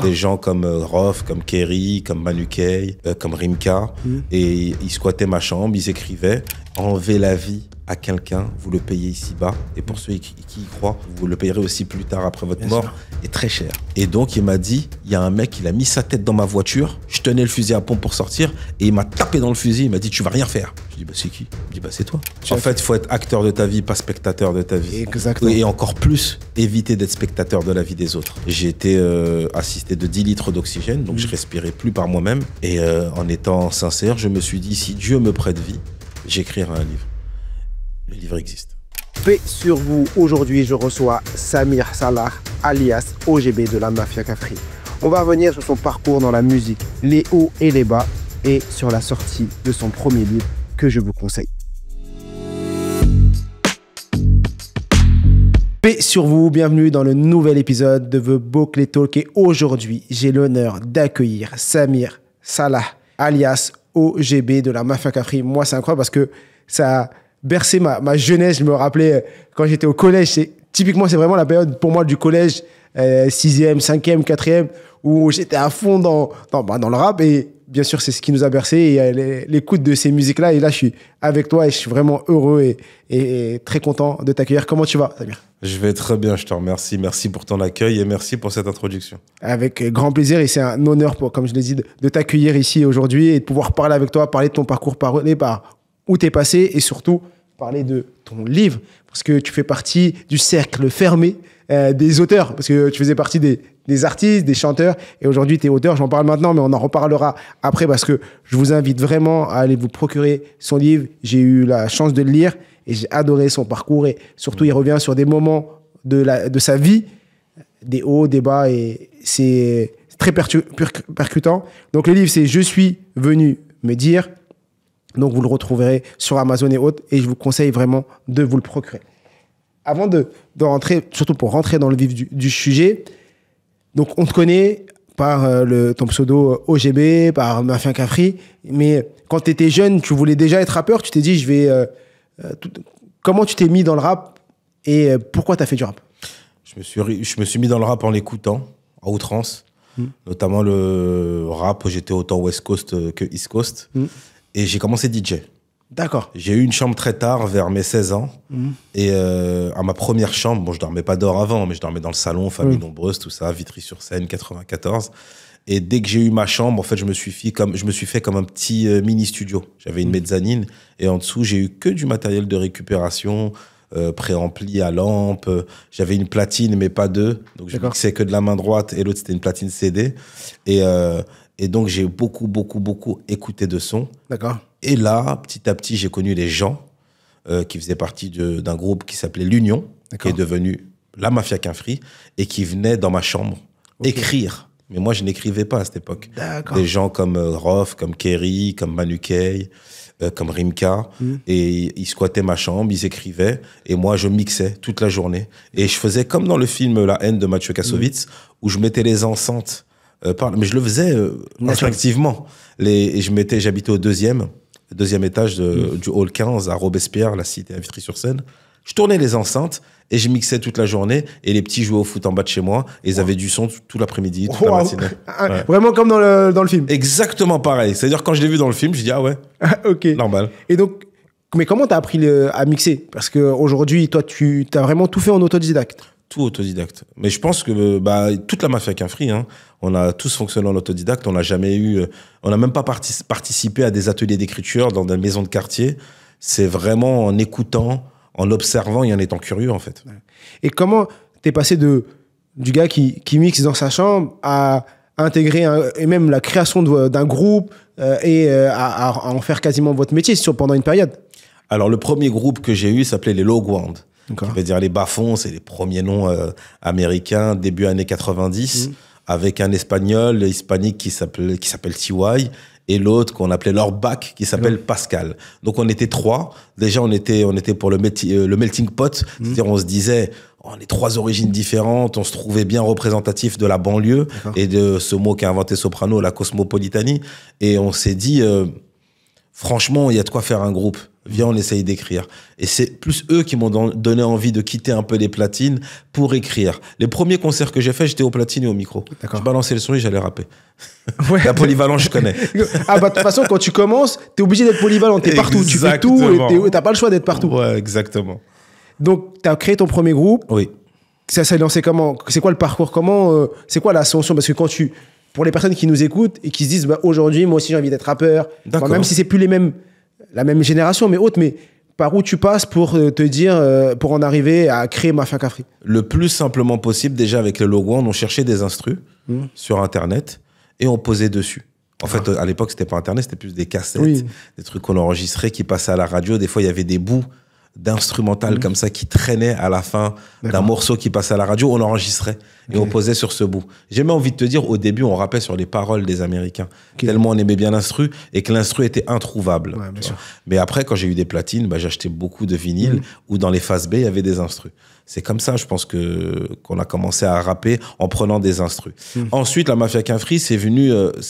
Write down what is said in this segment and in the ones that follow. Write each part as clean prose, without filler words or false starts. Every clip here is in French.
Des gens comme Rof, comme Kerry, comme Manu Kay, comme Rimka. Et ils squattaient ma chambre, ils écrivaient « Enlevez la vie à quelqu'un, vous le payez ici-bas. Et pour ceux qui y croient, vous le payerez aussi plus tard après votre Bien mort. sûr. Et très cher. » Et donc, il m'a dit « Il y a un mec, il a mis sa tête dans ma voiture. Je tenais le fusil à pompe pour sortir. Et il m'a tapé dans le fusil. Il m'a dit « Tu vas rien faire. » Je dis « Bah, c'est qui ?» Il dit « Bah, c'est toi. » En fait, il faut être acteur de ta vie, pas spectateur de ta vie. Exactement. Et encore plus, éviter d'être spectateur de la vie des autres. J'ai été assisté de 10 litres d'oxygène, donc je respirais plus par moi-même. Et en étant sincère, je me suis dit, si Dieu me prête vie, j'écrirai un livre. Le livre existe. Paix sur vous. Aujourd'hui, je reçois Samir Salah, alias OGB de la Mafia Cafri. On va revenir sur son parcours dans la musique, les hauts et les bas, et sur la sortie de son premier livre que je vous conseille. Paix sur vous, bienvenue dans le nouvel épisode de The Boclé Talk. Et aujourd'hui, j'ai l'honneur d'accueillir Samir Salah, alias OGB de la Mafia Cafri. Moi, c'est incroyable parce que ça a bercé ma jeunesse. Je me rappelais quand j'étais au collège. Typiquement, c'est vraiment la période pour moi du collège, 6e, 5e, 4e, où j'étais à fond dans le rap. Et bien sûr, c'est ce qui nous a bercé. Et l'écoute de ces musiques-là. Et là, je suis avec toi et je suis vraiment heureux et très content de t'accueillir. Comment tu vas, Samir ? Je vais très bien, je te remercie. Merci pour ton accueil et merci pour cette introduction. Avec grand plaisir, et c'est un honneur, comme je l'ai dit, de t'accueillir ici aujourd'hui et de pouvoir parler avec toi, parler de ton parcours, parler par où tu es passé et surtout parler de ton livre, parce que tu fais partie du cercle fermé des auteurs, parce que tu faisais partie des artistes, des chanteurs, et aujourd'hui tu es auteur. J'en parle maintenant, mais on en reparlera après, parce que je vous invite vraiment à aller vous procurer son livre. J'ai eu la chance de le lire et j'ai adoré son parcours, et surtout il revient sur des moments de sa vie, des hauts, des bas, et c'est très percutant. Donc le livre, c'est « Je suis venu me dire ». Donc vous le retrouverez sur Amazon et autres, et je vous conseille vraiment de vous le procurer. Avant de rentrer, surtout pour rentrer dans le vif du sujet, donc on te connaît par ton pseudo OGB, par Mafia Cafri, mais quand tu étais jeune, tu voulais déjà être rappeur, tu t'es dit, comment tu t'es mis dans le rap et pourquoi tu as fait du rap ? Je me suis mis dans le rap en l'écoutant, à outrance. Notamment le rap, j'étais autant West Coast que East Coast. Et j'ai commencé DJ. D'accord. J'ai eu une chambre très tard, vers mes 16 ans. Et à ma première chambre, bon, je dormais pas dehors avant, mais je dormais dans le salon, famille nombreuse, tout ça, Vitry-sur-Seine, 94. Et dès que j'ai eu ma chambre, en fait, je me suis fait comme un petit mini-studio. J'avais une mezzanine, et en dessous, j'ai eu que du matériel de récupération, préampli à lampe. J'avais une platine, mais pas deux. Donc, je mixais que de la main droite, et l'autre, c'était une platine CD. Et donc, j'ai beaucoup écouté de sons. D'accord. Et là, petit à petit, j'ai connu les gens qui faisaient partie d'un groupe qui s'appelait l'Union, qui est devenu la Mafia Cafri, et qui venaient dans ma chambre écrire. Mais moi, je n'écrivais pas à cette époque. Des gens comme Rof, comme Kerry, comme Manu Kay, comme Rimka. Et ils squattaient ma chambre, ils écrivaient. Et moi, je mixais toute la journée. Et je faisais comme dans le film La haine de Mathieu Kassovitz, où je mettais les enceintes. Mais je le faisais instinctivement. J'habitais au deuxième étage du hall 15 à Robespierre, la cité à Vitry-sur-Seine. Je tournais les enceintes et je mixais toute la journée, et les petits jouaient au foot en bas de chez moi, et ils avaient du son tout l'après-midi, toute la matinée. Ouais. Vraiment comme dans le film. Exactement pareil. C'est-à-dire, quand je l'ai vu dans le film, je dis, ah ouais, ok. Normal. Et donc, mais comment tu as appris à mixer ? Parce qu'aujourd'hui, toi, tu as vraiment tout fait en autodidacte. Tout autodidacte. Mais je pense que toute la Mafia Cafri, on a tous fonctionné en autodidacte. On n'a même pas participé à des ateliers d'écriture dans des maisons de quartier. C'est vraiment en écoutant, en observant et en étant curieux, en fait. Et comment t'es passé du gars qui mixe dans sa chambre à intégrer et même la création d'un groupe et à en faire quasiment votre métier pendant une période ? Alors, le premier groupe que j'ai eu s'appelait les Low Ground. Qui veut dire les bas-fonds, c'est les premiers noms américains, début années 90, avec un espagnol hispanique qui s'appelle TY, et l'autre qu'on appelait leur bac, qui s'appelle Pascal. Donc on était trois. Déjà, on était pour le melting pot. C'est-à-dire, on se disait, on est trois origines différentes, on se trouvait bien représentatif de la banlieue et de ce mot qu'a inventé Soprano, la cosmopolitanie. Et on s'est dit, franchement, il y a de quoi faire un groupe. Viens, on essaye d'écrire. Et c'est plus eux qui m'ont donné envie de quitter un peu les platines pour écrire. Les premiers concerts que j'ai faits, j'étais au platine et au micro. Je balançais le son et j'allais rapper. Ouais. La polyvalence, je connais. Ah bah de toute façon, quand tu commences, t'es obligé d'être polyvalent. T'es partout, tu fais tout et t'as pas le choix d'être partout. Ouais, exactement. Donc, t'as créé ton premier groupe. Oui. Ça s'est lancé comment? C'est quoi le parcours? C'est quoi l'ascension? Parce que pour les personnes qui nous écoutent et qui se disent, bah, aujourd'hui, moi aussi, j'ai envie d'être rappeur. Enfin, même si c'est plus la même génération, mais autre, mais par où tu passes pour te dire, pour en arriver à créer Mafia Cafri? Le plus simplement possible, déjà avec le logo, on cherchait des instrus sur Internet et on posait dessus. En fait, à l'époque, c'était pas Internet, c'était plus des cassettes, des trucs qu'on enregistrait, qui passaient à la radio. Des fois, il y avait des bouts d'instrumental comme ça qui traînait à la fin d'un morceau qui passait à la radio, on enregistrait et on posait sur ce bout. J'ai même envie de te dire, au début, on rappait sur les paroles des Américains, tellement on aimait bien l'instru et que l'instru était introuvable. Ouais, mais après, quand j'ai eu des platines, bah, j'achetais beaucoup de vinyles où dans les faces B, il y avait des instrus. C'est comme ça, je pense qu'on a commencé à rapper en prenant des instrus. Ensuite, la Mafia Cafri, c'est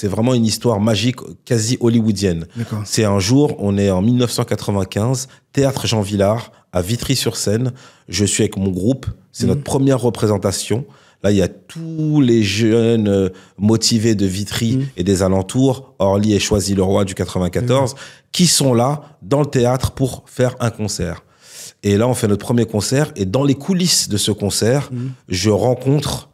vraiment une histoire magique, quasi hollywoodienne. C'est un jour, on est en 1995, Théâtre Jean Vilar, à Vitry-sur-Seine. Je suis avec mon groupe, c'est notre première représentation. Là, il y a tous les jeunes motivés de Vitry et des alentours, Orly et Choisy-le-Roi du 94, qui sont là dans le théâtre pour faire un concert. Et là, on fait notre premier concert. Et dans les coulisses de ce concert, je rencontre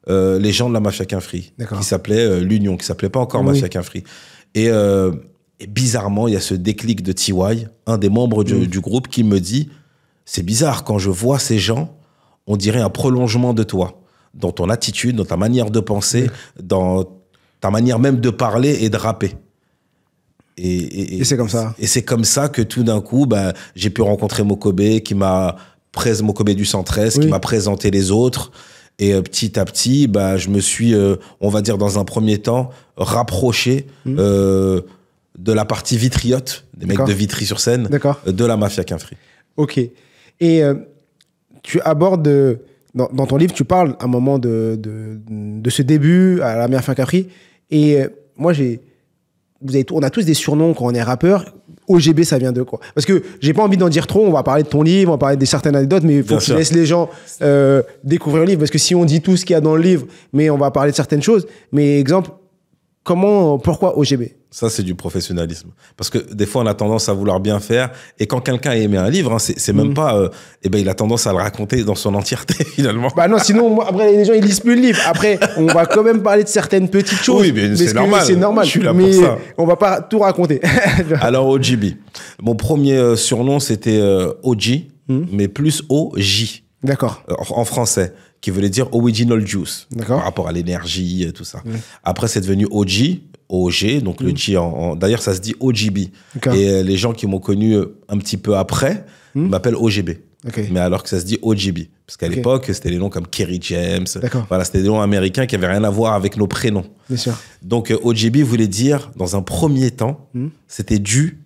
les gens de la Mafia Cafri, qui s'appelait l'Union, qui s'appelait pas encore Mafia Cafri. Et bizarrement, il y a ce déclic de TY, un des membres du groupe, qui me dit, c'est bizarre, quand je vois ces gens, on dirait un prolongement de toi, dans ton attitude, dans ta manière de penser, dans ta manière même de parler et de rapper. Et c'est comme ça. Et c'est comme ça que tout d'un coup, bah, j'ai pu rencontrer Mokobé, Mokobé du 113, qui m'a présenté les autres. Et petit à petit, bah, je me suis, on va dire dans un premier temps, rapproché de la partie vitriote, des mecs de Vitry-sur-Seine, de la Mafia Cafri. Ok. Et tu abordes, dans ton livre, tu parles à un moment de ce début à la Mafia Cafri. Et moi, on a tous des surnoms quand on est rappeur. OGB, ça vient de quoi? Parce que j'ai pas envie d'en dire trop. On va parler de ton livre, on va parler de certaines anecdotes, mais il faut que tu laisses les gens découvrir le livre. Parce que si on dit tout ce qu'il y a dans le livre, mais on va parler de certaines choses. Mais exemple, pourquoi OGB? Ça, c'est du professionnalisme. Parce que des fois, on a tendance à vouloir bien faire. Et quand quelqu'un a aimé un livre, hein, c'est même pas... il a tendance à le raconter dans son entièreté, finalement. Bah non, sinon, après, les gens, ils lisent plus le livre. Après, on va quand même parler de certaines petites choses. Oui, mais c'est normal. C'est normal. Je suis là pour ça. On va pas tout raconter. Alors, OGB. Mon premier surnom, c'était OG, mais plus OJ. D'accord. En français, qui voulait dire Original Juice. D'accord. Par rapport à l'énergie, tout ça. Après, c'est devenu OG. OG, donc le G d'ailleurs ça se dit OGB. Et les gens qui m'ont connu un petit peu après m'appellent OGB. Mais alors que ça se dit OGB. Parce qu'à l'époque, c'était des noms comme Kerry James. Voilà, c'était des noms américains qui n'avaient rien à voir avec nos prénoms. Bien sûr. Donc OGB voulait dire, dans un premier temps, c'était dû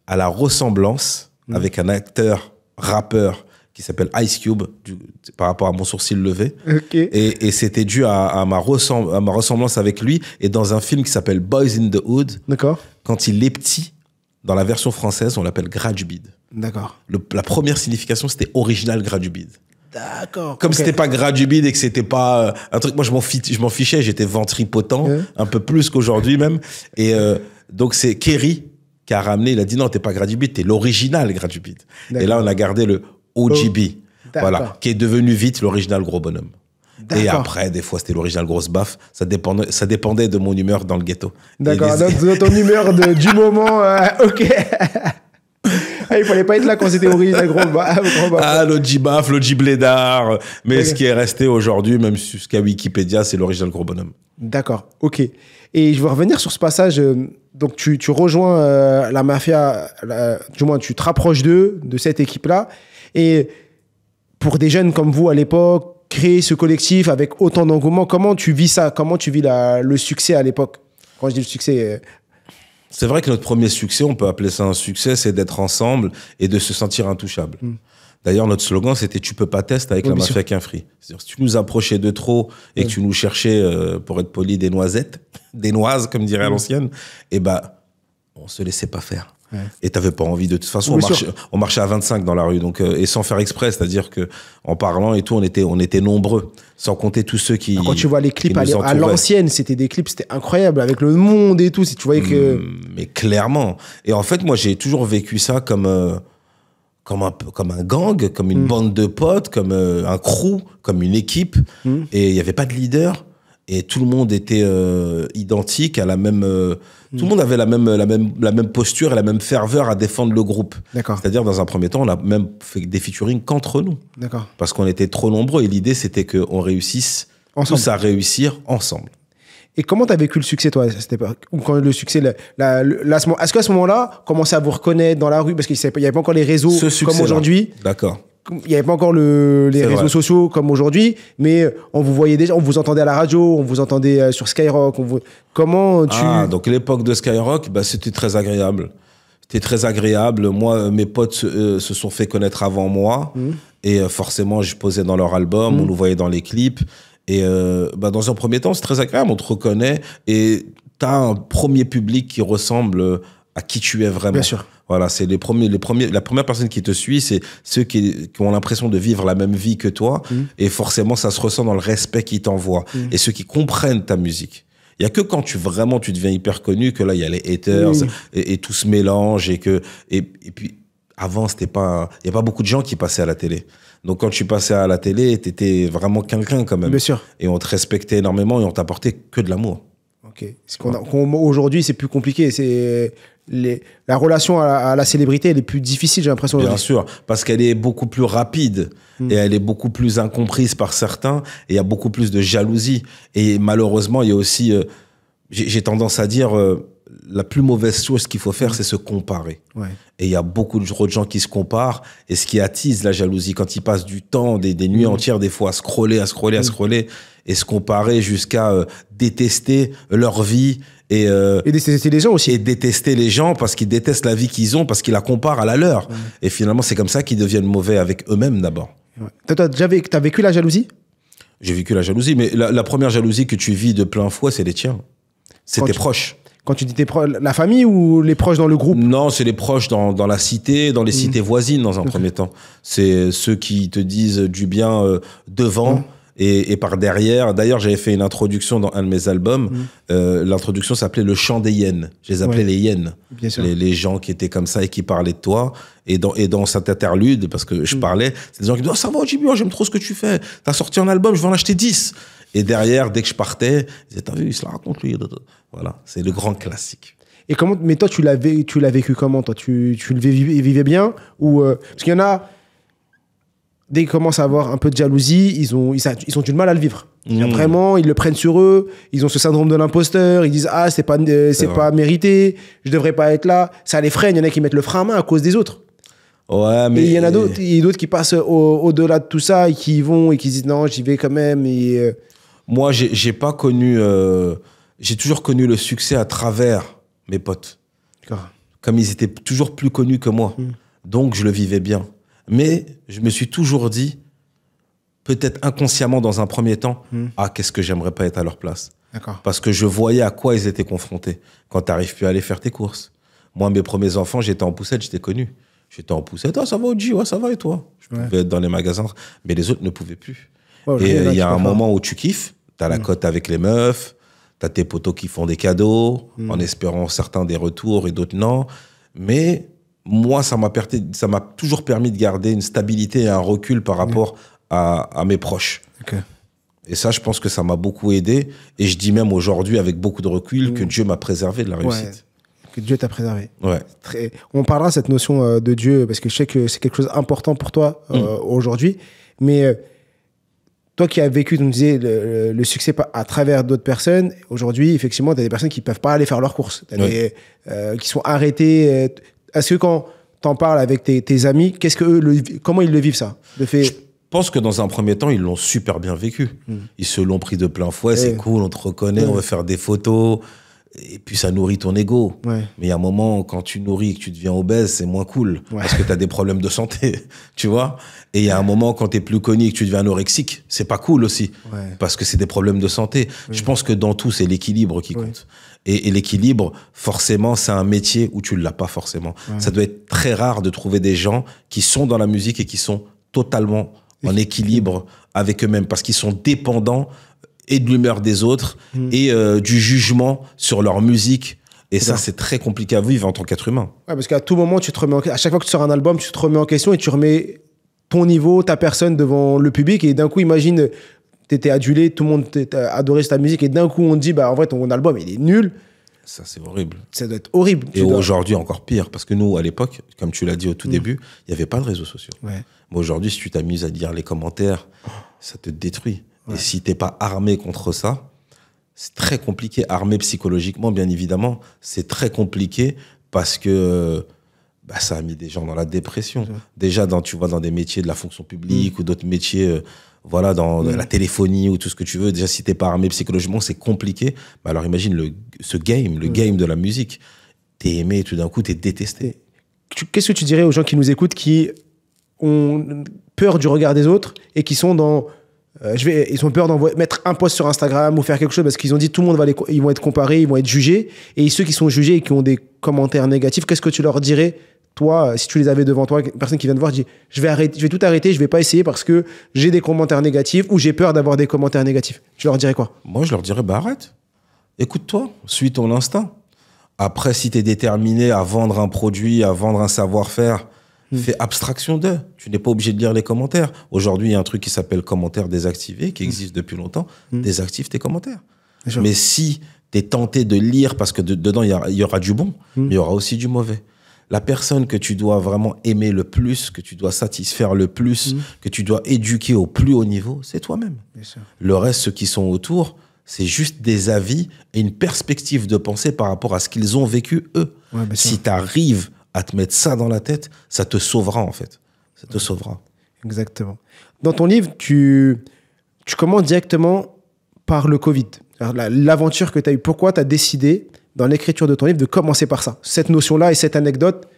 à la ressemblance avec un acteur rappeur qui s'appelle Ice Cube, par rapport à mon sourcil levé. Et c'était dû à ma ressemblance avec lui. Et dans un film qui s'appelle Boys in the Hood, quand il est petit, dans la version française, on l'appelle Gradubid. D'accord. La première signification, c'était original Gradubid. D'accord. Comme c'était pas Gradubid et que c'était pas un truc, moi je m'en fichais, j'étais ventripotent, un peu plus qu'aujourd'hui même. Et donc c'est Kerry qui a ramené, il a dit non, t'es pas Gradubid, t'es l'original Gradubid. Et là, on a gardé le OGB, voilà, qui est devenu vite l'original gros bonhomme. Et après, des fois, c'était l'original grosse baffe. Ça dépendait de mon humeur dans le ghetto. D'accord, de ton humeur du moment, ok. Il fallait pas être là quand c'était original gros baffe. L'OG baffe, l'OG blédard. Mais ce qui est resté aujourd'hui, même jusqu'à Wikipédia, c'est l'original gros bonhomme. D'accord, ok. Et je veux revenir sur ce passage. Donc, tu rejoins la mafia, du moins, tu te rapproches de cette équipe-là. Et pour des jeunes comme vous à l'époque, créer ce collectif avec autant d'engouement, comment tu vis ça? Comment tu vis le succès à l'époque? Quand je dis le succès... C'est vrai que notre premier succès, on peut appeler ça un succès, c'est d'être ensemble et de se sentir intouchable. D'ailleurs, notre slogan, c'était « Tu peux pas tester avec la Mafia Cafri ». C'est-à-dire, si tu nous approchais de trop et que tu nous cherchais, pour être poli, des noisettes, des noises, comme dirait à l'ancienne, on se laissait pas faire. Et t'avais pas envie de toute façon. On marchait à 25 dans la rue, donc et sans faire exprès, c'est-à-dire que en parlant et tout, on était nombreux, sans compter tous ceux qui. Quand tu vois les clips à l'ancienne, c'était des clips, c'était incroyable avec le monde et tout. Si tu voyais que. Mais clairement. Et en fait, moi, j'ai toujours vécu ça comme un gang, comme une bande de potes, comme un crew, comme une équipe. Et il y avait pas de leader. Et tout le monde était identique, à la même. Tout le monde avait la même posture et la même ferveur à défendre le groupe. C'est-à-dire, dans un premier temps, on a même fait des featuring qu'entre nous. Parce qu'on était trop nombreux. Et l'idée, c'était qu'on réussisse tous à réussir ensemble. Et comment tu as vécu le succès, toi, à cette époque? Ou quand le succès, est-ce qu'à ce moment-là, commençait à vous reconnaître dans la rue? Parce qu'il n'y avait pas encore les réseaux comme aujourd'hui. D'accord. Il n'y avait pas encore les réseaux sociaux comme aujourd'hui, mais on vous voyait déjà, on vous entendait à la radio, on vous entendait sur Skyrock. Comment tu... Ah, donc l'époque de Skyrock, c'était très agréable. C'était très agréable. Moi, mes potes se sont fait connaître avant moi. Et forcément, je posais dans leur album, on nous voyait dans les clips. Et dans un premier temps, c'est très agréable, on te reconnaît. Et tu as un premier public qui ressemble à qui tu es vraiment. Bien sûr. Voilà, c'est la première personne qui te suit, c'est ceux qui ont l'impression de vivre la même vie que toi. Et forcément, ça se ressent dans le respect qu'ils t'envoient. Et ceux qui comprennent ta musique. Il y a que quand tu deviens hyper connu que là, il y a les haters et tout se mélange et puis, avant, il y a pas beaucoup de gens qui passaient à la télé. Donc, quand tu passais à la télé, t'étais vraiment quelqu'un quand même. Bien sûr. Et on te respectait énormément et on t'apportait que de l'amour. Ok. Aujourd'hui, c'est plus compliqué. La relation à la célébrité, elle est plus difficile, j'ai l'impression. Bien sûr, parce qu'elle est beaucoup plus rapide et elle est beaucoup plus incomprise par certains et il y a beaucoup plus de jalousie. Et malheureusement, il y a aussi, j'ai tendance à dire, la plus mauvaise chose qu'il faut faire, c'est se comparer. Et il y a beaucoup de gens qui se comparent et ce qui attise la jalousie quand ils passent du temps, des nuits entières, des fois, à scroller et se comparer jusqu'à détester leur vie et détester les gens aussi. Et détester les gens parce qu'ils détestent la vie qu'ils ont, parce qu'ils la comparent à la leur. Et finalement, c'est comme ça qu'ils deviennent mauvais avec eux-mêmes d'abord. T'as vécu la jalousie? J'ai vécu la jalousie, mais la première jalousie que tu vis de plein fouet, c'est les tiens. C'est tes proches. Quand tu dis tes proches, la famille ou les proches dans le groupe? Non, c'est les proches dans la cité, dans les cités voisines dans un premier temps. C'est ceux qui te disent du bien devant et par derrière. D'ailleurs, j'avais fait une introduction dans un de mes albums. L'introduction s'appelait Le chant des hyènes. Je les appelais les hyènes. Bien sûr. Les gens qui étaient comme ça et qui parlaient de toi. Et dans cet interlude, parce que je parlais, c'est des gens qui me disaient « Oh, ça va, Jimmy, j'aime trop ce que tu fais. T'as sorti un album, je vais en acheter 10. » Et derrière, dès que je partais, ils disaient, t'as vu, il se la raconte lui. Voilà, c'est le grand classique. Et mais toi, tu l'as vécu comment? Toi, tu le vivais bien ou parce qu'il y en a, dès qu'ils commencent à avoir un peu de jalousie, ils ont du mal à le vivre. Vraiment, ils le prennent sur eux. Ils ont ce syndrome de l'imposteur. Ils disent c'est pas mérité. Je devrais pas être là. Ça les freine. Il y en a qui mettent le frein à main à cause des autres. Ouais, mais et il y en a d'autres qui passent au-delà de tout ça et qui y vont et qui disent non, j'y vais quand même. Moi, j'ai pas connu. J'ai toujours connu le succès à travers mes potes. Comme ils étaient toujours plus connus que moi. Donc, je le vivais bien. Mais je me suis toujours dit, peut-être inconsciemment dans un premier temps, qu'est-ce que j'aimerais pas être à leur place. Parce que je voyais à quoi ils étaient confrontés quand tu n'arrives plus à aller faire tes courses. Moi, mes premiers enfants, j'étais en poussette, j'étais connu. J'étais en poussette, ça va, Oji, ça va, et toi? Je pouvais être dans les magasins, mais les autres ne pouvaient plus. Et il y a un moment où tu kiffes, tu as la cote avec les meufs, tu as tes potos qui font des cadeaux, en espérant certains des retours et d'autres non. Mais moi, ça m'a toujours permis de garder une stabilité et un recul par rapport à mes proches. Et ça, je pense que ça m'a beaucoup aidé. Et je dis même aujourd'hui, avec beaucoup de recul, que Dieu m'a préservé de la réussite. Que Dieu t'a préservé. On parlera de cette notion de Dieu, parce que je sais que c'est quelque chose d'important pour toi aujourd'hui. Mais toi qui as vécu, tu me disais, le succès à travers d'autres personnes, aujourd'hui, effectivement, tu as des personnes qui ne peuvent pas aller faire leurs courses. Qui sont arrêtées. Est-ce que quand tu en parles avec tes amis, comment ils le vivent, ça? Je pense que dans un premier temps, ils l'ont super bien vécu. Ils se l'ont pris de plein fouet, c'est cool, on te reconnaît, on veut faire des photos. Et puis ça nourrit ton ego. Ouais. Mais il y a un moment, quand tu nourris et que tu deviens obèse, c'est moins cool. Ouais. Parce que tu as des problèmes de santé, tu vois. Et il y a un moment, quand tu es plus connu et que tu deviens anorexique, c'est pas cool aussi. Ouais. Parce que c'est des problèmes de santé. Oui. Je pense que dans tout, c'est l'équilibre qui Oui. compte. Et l'équilibre, forcément, c'est un métier où tu ne l'as pas forcément. Ouais. Ça doit être très rare de trouver des gens qui sont dans la musique et qui sont totalement en équilibre avec eux-mêmes. Parce qu'ils sont dépendants et de l'humeur des autres et du jugement sur leur musique. Et ça, c'est très compliqué à vivre en tant qu'être humain. Ouais, parce qu'à tout moment, tu te remets à chaque fois que tu sors un album, tu te remets en question et tu remets ton niveau, ta personne devant le public. Et d'un coup, imagine, tu étais adulé, tout le monde adorait ta musique. Et d'un coup, on te dit, bah, en vrai, ton album, il est nul. Ça, c'est horrible. Ça doit être horrible. Et aujourd'hui, encore pire. Parce que nous, à l'époque, comme tu l'as dit au tout début, il n'y avait pas de réseaux sociaux. Ouais. Mais aujourd'hui, si tu t'amuses à lire les commentaires, ça te détruit. Ouais. Et si t'es pas armé contre ça, c'est très compliqué. Armé psychologiquement, bien évidemment, c'est très compliqué parce que bah, ça a mis des gens dans la dépression. Ouais. Déjà, tu vois, dans des métiers de la fonction publique ou d'autres métiers, voilà, dans la téléphonie ou tout ce que tu veux. Déjà, si t'es pas armé psychologiquement, c'est compliqué. Bah, alors imagine le game de la musique. T'es aimé et tout d'un coup, t'es détesté. Qu'est-ce que tu dirais aux gens qui nous écoutent, qui ont peur du regard des autres et qui sont dans... ils ont peur de mettre un post sur Instagram ou faire quelque chose parce qu'ils ont dit tout le monde ils vont être comparés, ils vont être jugés. Et ceux qui sont jugés et qui ont des commentaires négatifs, qu'est-ce que tu leur dirais, toi, si tu les avais devant toi, une personne qui vient te voir, dit je vais tout arrêter, je vais pas essayer parce que j'ai des commentaires négatifs ou j'ai peur d'avoir des commentaires négatifs. Tu leur dirais quoi? Moi, je leur dirais bah arrête, écoute-toi, suis ton instinct. Après, si tu es déterminé à vendre un produit, à vendre un savoir-faire, fais abstraction d'eux. Tu n'es pas obligé de lire les commentaires. Aujourd'hui, il y a un truc qui s'appelle commentaires désactivés, qui existe depuis longtemps. Désactive tes commentaires. Mais si tu es tenté de lire, parce que dedans, il y aura du bon, mais il y aura aussi du mauvais. La personne que tu dois vraiment aimer le plus, que tu dois satisfaire le plus, que tu dois éduquer au plus haut niveau, c'est toi-même. Le reste, ceux qui sont autour, c'est juste des avis et une perspective de pensée par rapport à ce qu'ils ont vécu, eux. Ouais, si tu arrives à te mettre ça dans la tête, ça te sauvera, en fait. Ça te sauvera. Exactement. Dans ton livre, tu commences directement par le Covid. L'aventure que tu as eue. Pourquoi tu as décidé, dans l'écriture de ton livre, de commencer par ça? Cette notion-là et cette anecdote,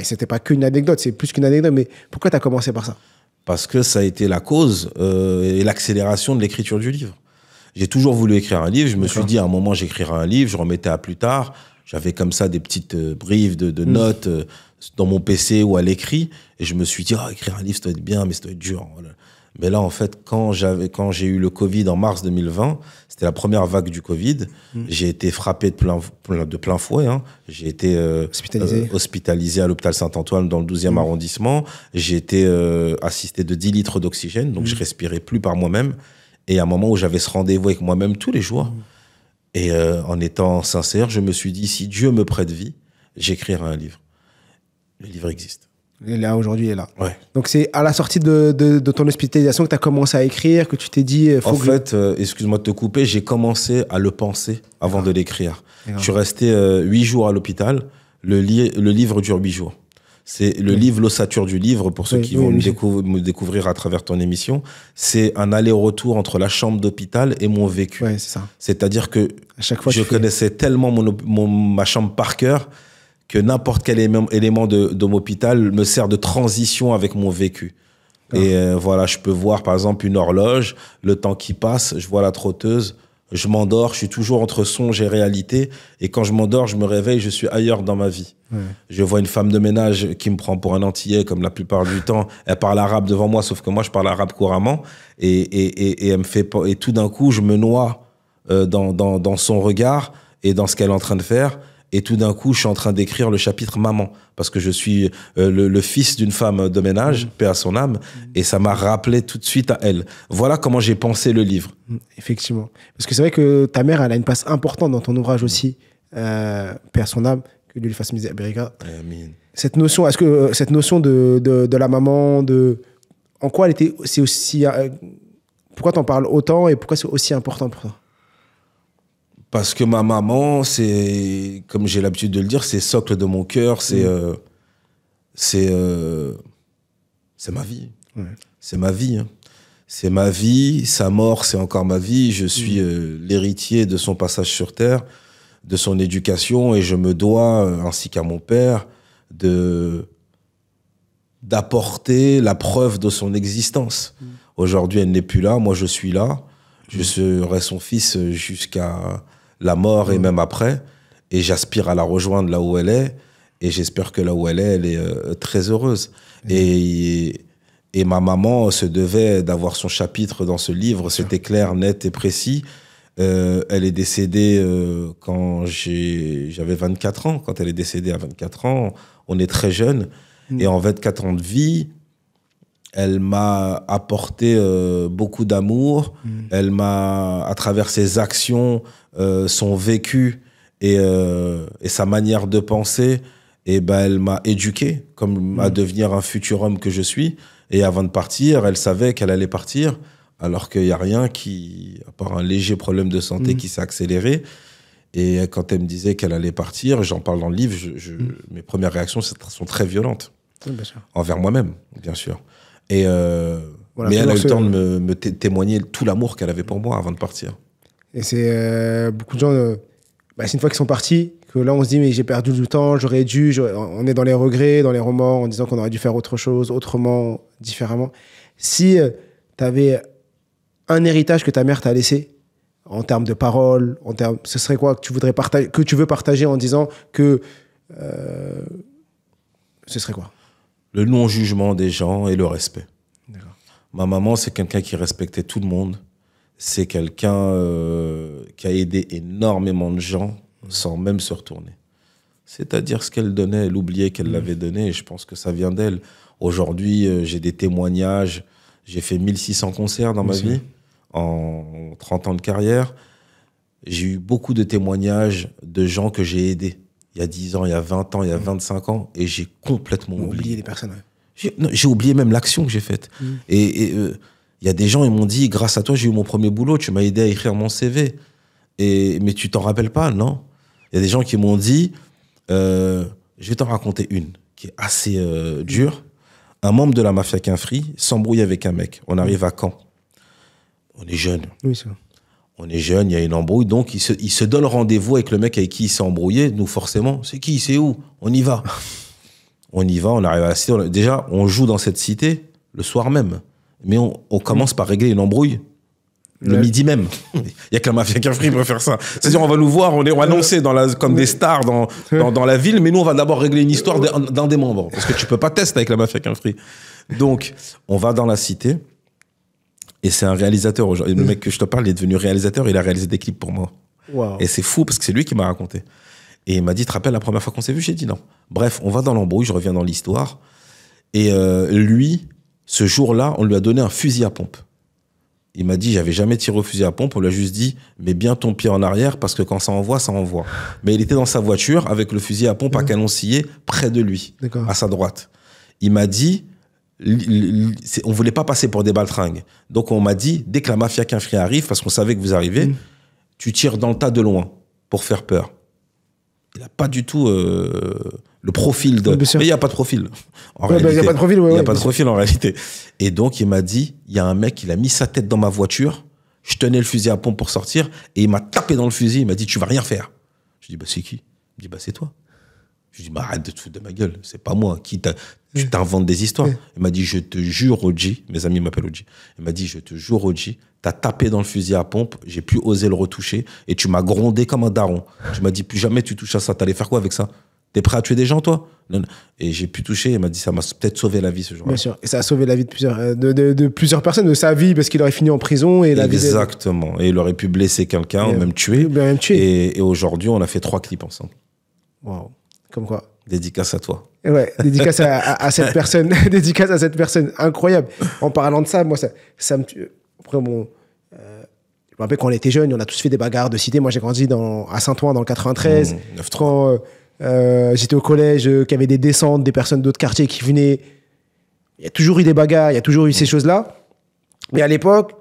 c'était pas qu'une anecdote, c'est plus qu'une anecdote, mais pourquoi tu as commencé par ça? Parce que ça a été la cause et l'accélération de l'écriture du livre. J'ai toujours voulu écrire un livre. Je me suis dit, à un moment, j'écrirai un livre, je remettais à plus tard. J'avais comme ça des petites briefs de notes dans mon PC ou à l'écrit. Et je me suis dit, écrire un livre, ça doit être bien, mais ça doit être dur. Voilà. Mais là, en fait, quand j'ai eu le Covid en mars 2020, c'était la première vague du Covid. J'ai été frappé de plein fouet. Hein. J'ai été hospitalisé à l'hôpital Saint-Antoine dans le 12e arrondissement. J'ai été assisté de 10 litres d'oxygène, donc je respirais plus par moi-même. Et à un moment où j'avais ce rendez-vous avec moi-même tous les jours. Et en étant sincère, je me suis dit, si Dieu me prête vie, j'écrirai un livre. Le livre existe. Et là, aujourd'hui, il est là. Ouais. Donc, c'est à la sortie de ton hospitalisation que tu as commencé à écrire, que tu t'es dit... excuse-moi de te couper, j'ai commencé à le penser avant de l'écrire. Je suis resté 8 jours à l'hôpital. Le livre dure 8 jours. C'est le livre, l'ossature du livre, pour ceux qui vont me découvrir à travers ton émission. C'est un aller-retour entre la chambre d'hôpital et mon vécu. Ouais, c'est ça. C'est-à-dire que je connaissais tellement ma chambre par cœur que n'importe quel élément de mon hôpital me sert de transition avec mon vécu. Et voilà, je peux voir par exemple une horloge, le temps qui passe, je vois la trotteuse, je m'endors, je suis toujours entre songe et réalité. Et quand je m'endors, je me réveille, je suis ailleurs dans ma vie. Ouais. Je vois une femme de ménage qui me prend pour un Antillais, comme la plupart du temps. Elle parle arabe devant moi, sauf que moi, je parle arabe couramment. Et elle me fait, et tout d'un coup, je me noie dans son regard et dans ce qu'elle est en train de faire. Et tout d'un coup, je suis en train d'écrire le chapitre Maman, parce que je suis le fils d'une femme de ménage, paix à son âme, et ça m'a rappelé tout de suite à elle. Voilà comment j'ai pensé le livre. Effectivement. Parce que c'est vrai que ta mère, elle a une place importante dans ton ouvrage aussi, paix à son âme, que Dieu lui fasse miséricorde. Amen. Cette notion, est-ce que cette notion de la maman, en quoi elle était, c'est aussi, pourquoi t'en parles autant et pourquoi c'est aussi important pour toi? Parce que ma maman, c'est, comme j'ai l'habitude de le dire, c'est socle de mon cœur, c'est ma vie. Ouais. C'est ma vie. Hein. C'est ma vie, sa mort, c'est encore ma vie. Je suis l'héritier de son passage sur Terre. de son éducation et je me dois, ainsi qu'à mon père, d'apporter la preuve de son existence. Aujourd'hui, elle n'est plus là, moi je suis là. Je serai son fils jusqu'à la mort et même après. Et j'aspire à la rejoindre là où elle est. Et j'espère que là où elle est très heureuse. Et ma maman se devait d'avoir son chapitre dans ce livre. C'était clair, net et précis. Elle est décédée quand j'avais 24 ans. Quand elle est décédée à 24 ans, on est très jeune. Et en 24 ans de vie, elle m'a apporté beaucoup d'amour. Elle m'a, à travers ses actions, son vécu et sa manière de penser, et ben elle m'a éduqué comme à devenir un futur homme que je suis. Et avant de partir, elle savait qu'elle allait partir, alors qu'il n'y a rien à part un léger problème de santé qui s'est accéléré. Et quand elle me disait qu'elle allait partir, j'en parle dans le livre, mes premières réactions sont très violentes. Oui, bien sûr. Envers moi-même, bien sûr. Et voilà, mais elle a eu le temps de me témoigner tout l'amour qu'elle avait pour moi avant de partir. Et c'est beaucoup de gens, c'est une fois qu'ils sont partis, que là on se dit mais j'ai perdu du temps, j'aurais dû, on est dans les regrets, dans les remords, en disant qu'on aurait dû faire autre chose, autrement, différemment. Si tu avais un héritage que ta mère t'a laissé, en termes de paroles, ce serait quoi que tu voudrais partager, que tu veux partager en disant que ce serait quoi? Le non-jugement des gens et le respect. Ma maman, c'est quelqu'un qui respectait tout le monde. C'est quelqu'un qui a aidé énormément de gens sans même se retourner. C'est-à-dire ce qu'elle donnait, elle oubliait qu'elle l'avait donné et je pense que ça vient d'elle. Aujourd'hui, j'ai des témoignages. J'ai fait 1600 concerts dans ma vie en 30 ans de carrière. J'ai eu beaucoup de témoignages de gens que j'ai aidés. Il y a 10 ans, il y a 20 ans, il y a 25 ans, et j'ai complètement oublié les personnes. J'ai oublié même l'action que j'ai faite. Et il y a des gens, ils m'ont dit, grâce à toi, j'ai eu mon premier boulot, tu m'as aidé à écrire mon CV. Mais tu t'en rappelles pas, non? Il y a des gens qui m'ont dit, je vais t'en raconter une, qui est assez dure. Un membre de la mafia Quinfri s'embrouille avec un mec. On arrive à Caen. On est jeunes. Oui, c'est vrai. On est jeunes, il y a une embrouille, donc il se donne rendez-vous avec le mec avec qui il s'est embrouillé. Nous, forcément, c'est qui, c'est où? On y va. On y va, on arrive à la cité. Déjà, on joue dans cette cité le soir même. Mais on commence par régler une embrouille le midi même. Il n'y a que la mafia Quinfri qui peut faire ça. C'est-à-dire, on va nous voir, on est annoncés comme des stars dans la ville, mais nous, on va d'abord régler une histoire d'un des membres. Parce que tu peux pas tester avec la mafia Quinfri. Donc, on va dans la cité. Et c'est un réalisateur aujourd'hui. Le mec que je te parle, il est devenu réalisateur, il a réalisé des clips pour moi. Wow. Et c'est fou parce que c'est lui qui m'a raconté. Et il m'a dit, tu te rappelles la première fois qu'on s'est vu? J'ai dit non. Bref, on va dans l'embrouille, je reviens dans l'histoire. Et lui, ce jour-là, on lui a donné un fusil à pompe. Il m'a dit, j'avais jamais tiré au fusil à pompe. On lui a juste dit, mets bien ton pied en arrière parce que quand ça envoie, ça envoie. Mais il était dans sa voiture avec le fusil à pompe à canon scié près de lui, à sa droite. Il m'a dit, on voulait pas passer pour des baltringues. Donc on m'a dit, dès que la mafia Quinfri arrive, parce qu'on savait que vous arrivez, tu tires dans le tas de loin pour faire peur. Il n'a pas du tout le profil de... Mais il n'y a pas de profil. Il n'y a pas de profil, il n'y a pas de profil en réalité. Et donc il m'a dit, il y a un mec, il a mis sa tête dans ma voiture, je tenais le fusil à pompe pour sortir, et il m'a tapé dans le fusil, il m'a dit, tu vas rien faire. Je dis, bah c'est qui? Il dit, bah c'est toi. Je dis, bah arrête de te foutre de ma gueule, c'est pas moi. Tu t'inventes des histoires. Il m'a dit, je te jure, Oji, mes amis m'appellent Oji. Il m'a dit, je te jure, Oji, t'as tapé dans le fusil à pompe, j'ai plus osé le retoucher, et tu m'as grondé comme un daron. Tu m'as dit, plus jamais tu touches à ça. T'allais faire quoi avec ça? T'es prêt à tuer des gens, toi? Non. Et j'ai pu toucher, il m'a dit, ça m'a peut-être sauvé la vie ce jour-là. Bien sûr, et ça a sauvé la vie de plusieurs personnes, de sa vie, parce qu'il aurait fini en prison. Et exactement, et il aurait pu blesser quelqu'un, ou même tuer. Et aujourd'hui, on a fait 3 clips ensemble. Waouh. Comme quoi? Dédicace à toi. Ouais, dédicace à cette personne. Dédicace à cette personne. Incroyable. En parlant de ça, moi, ça me tue. Après, bon, je me rappelle quand on était jeunes, on a tous fait des bagarres de cité. Moi, j'ai grandi à Saint-Ouen dans le 93. Quand j'étais au collège, qu'il y avait des descentes, des personnes d'autres quartiers qui venaient. Il y a toujours eu des bagarres, il y a toujours eu ces choses-là. Mais à l'époque,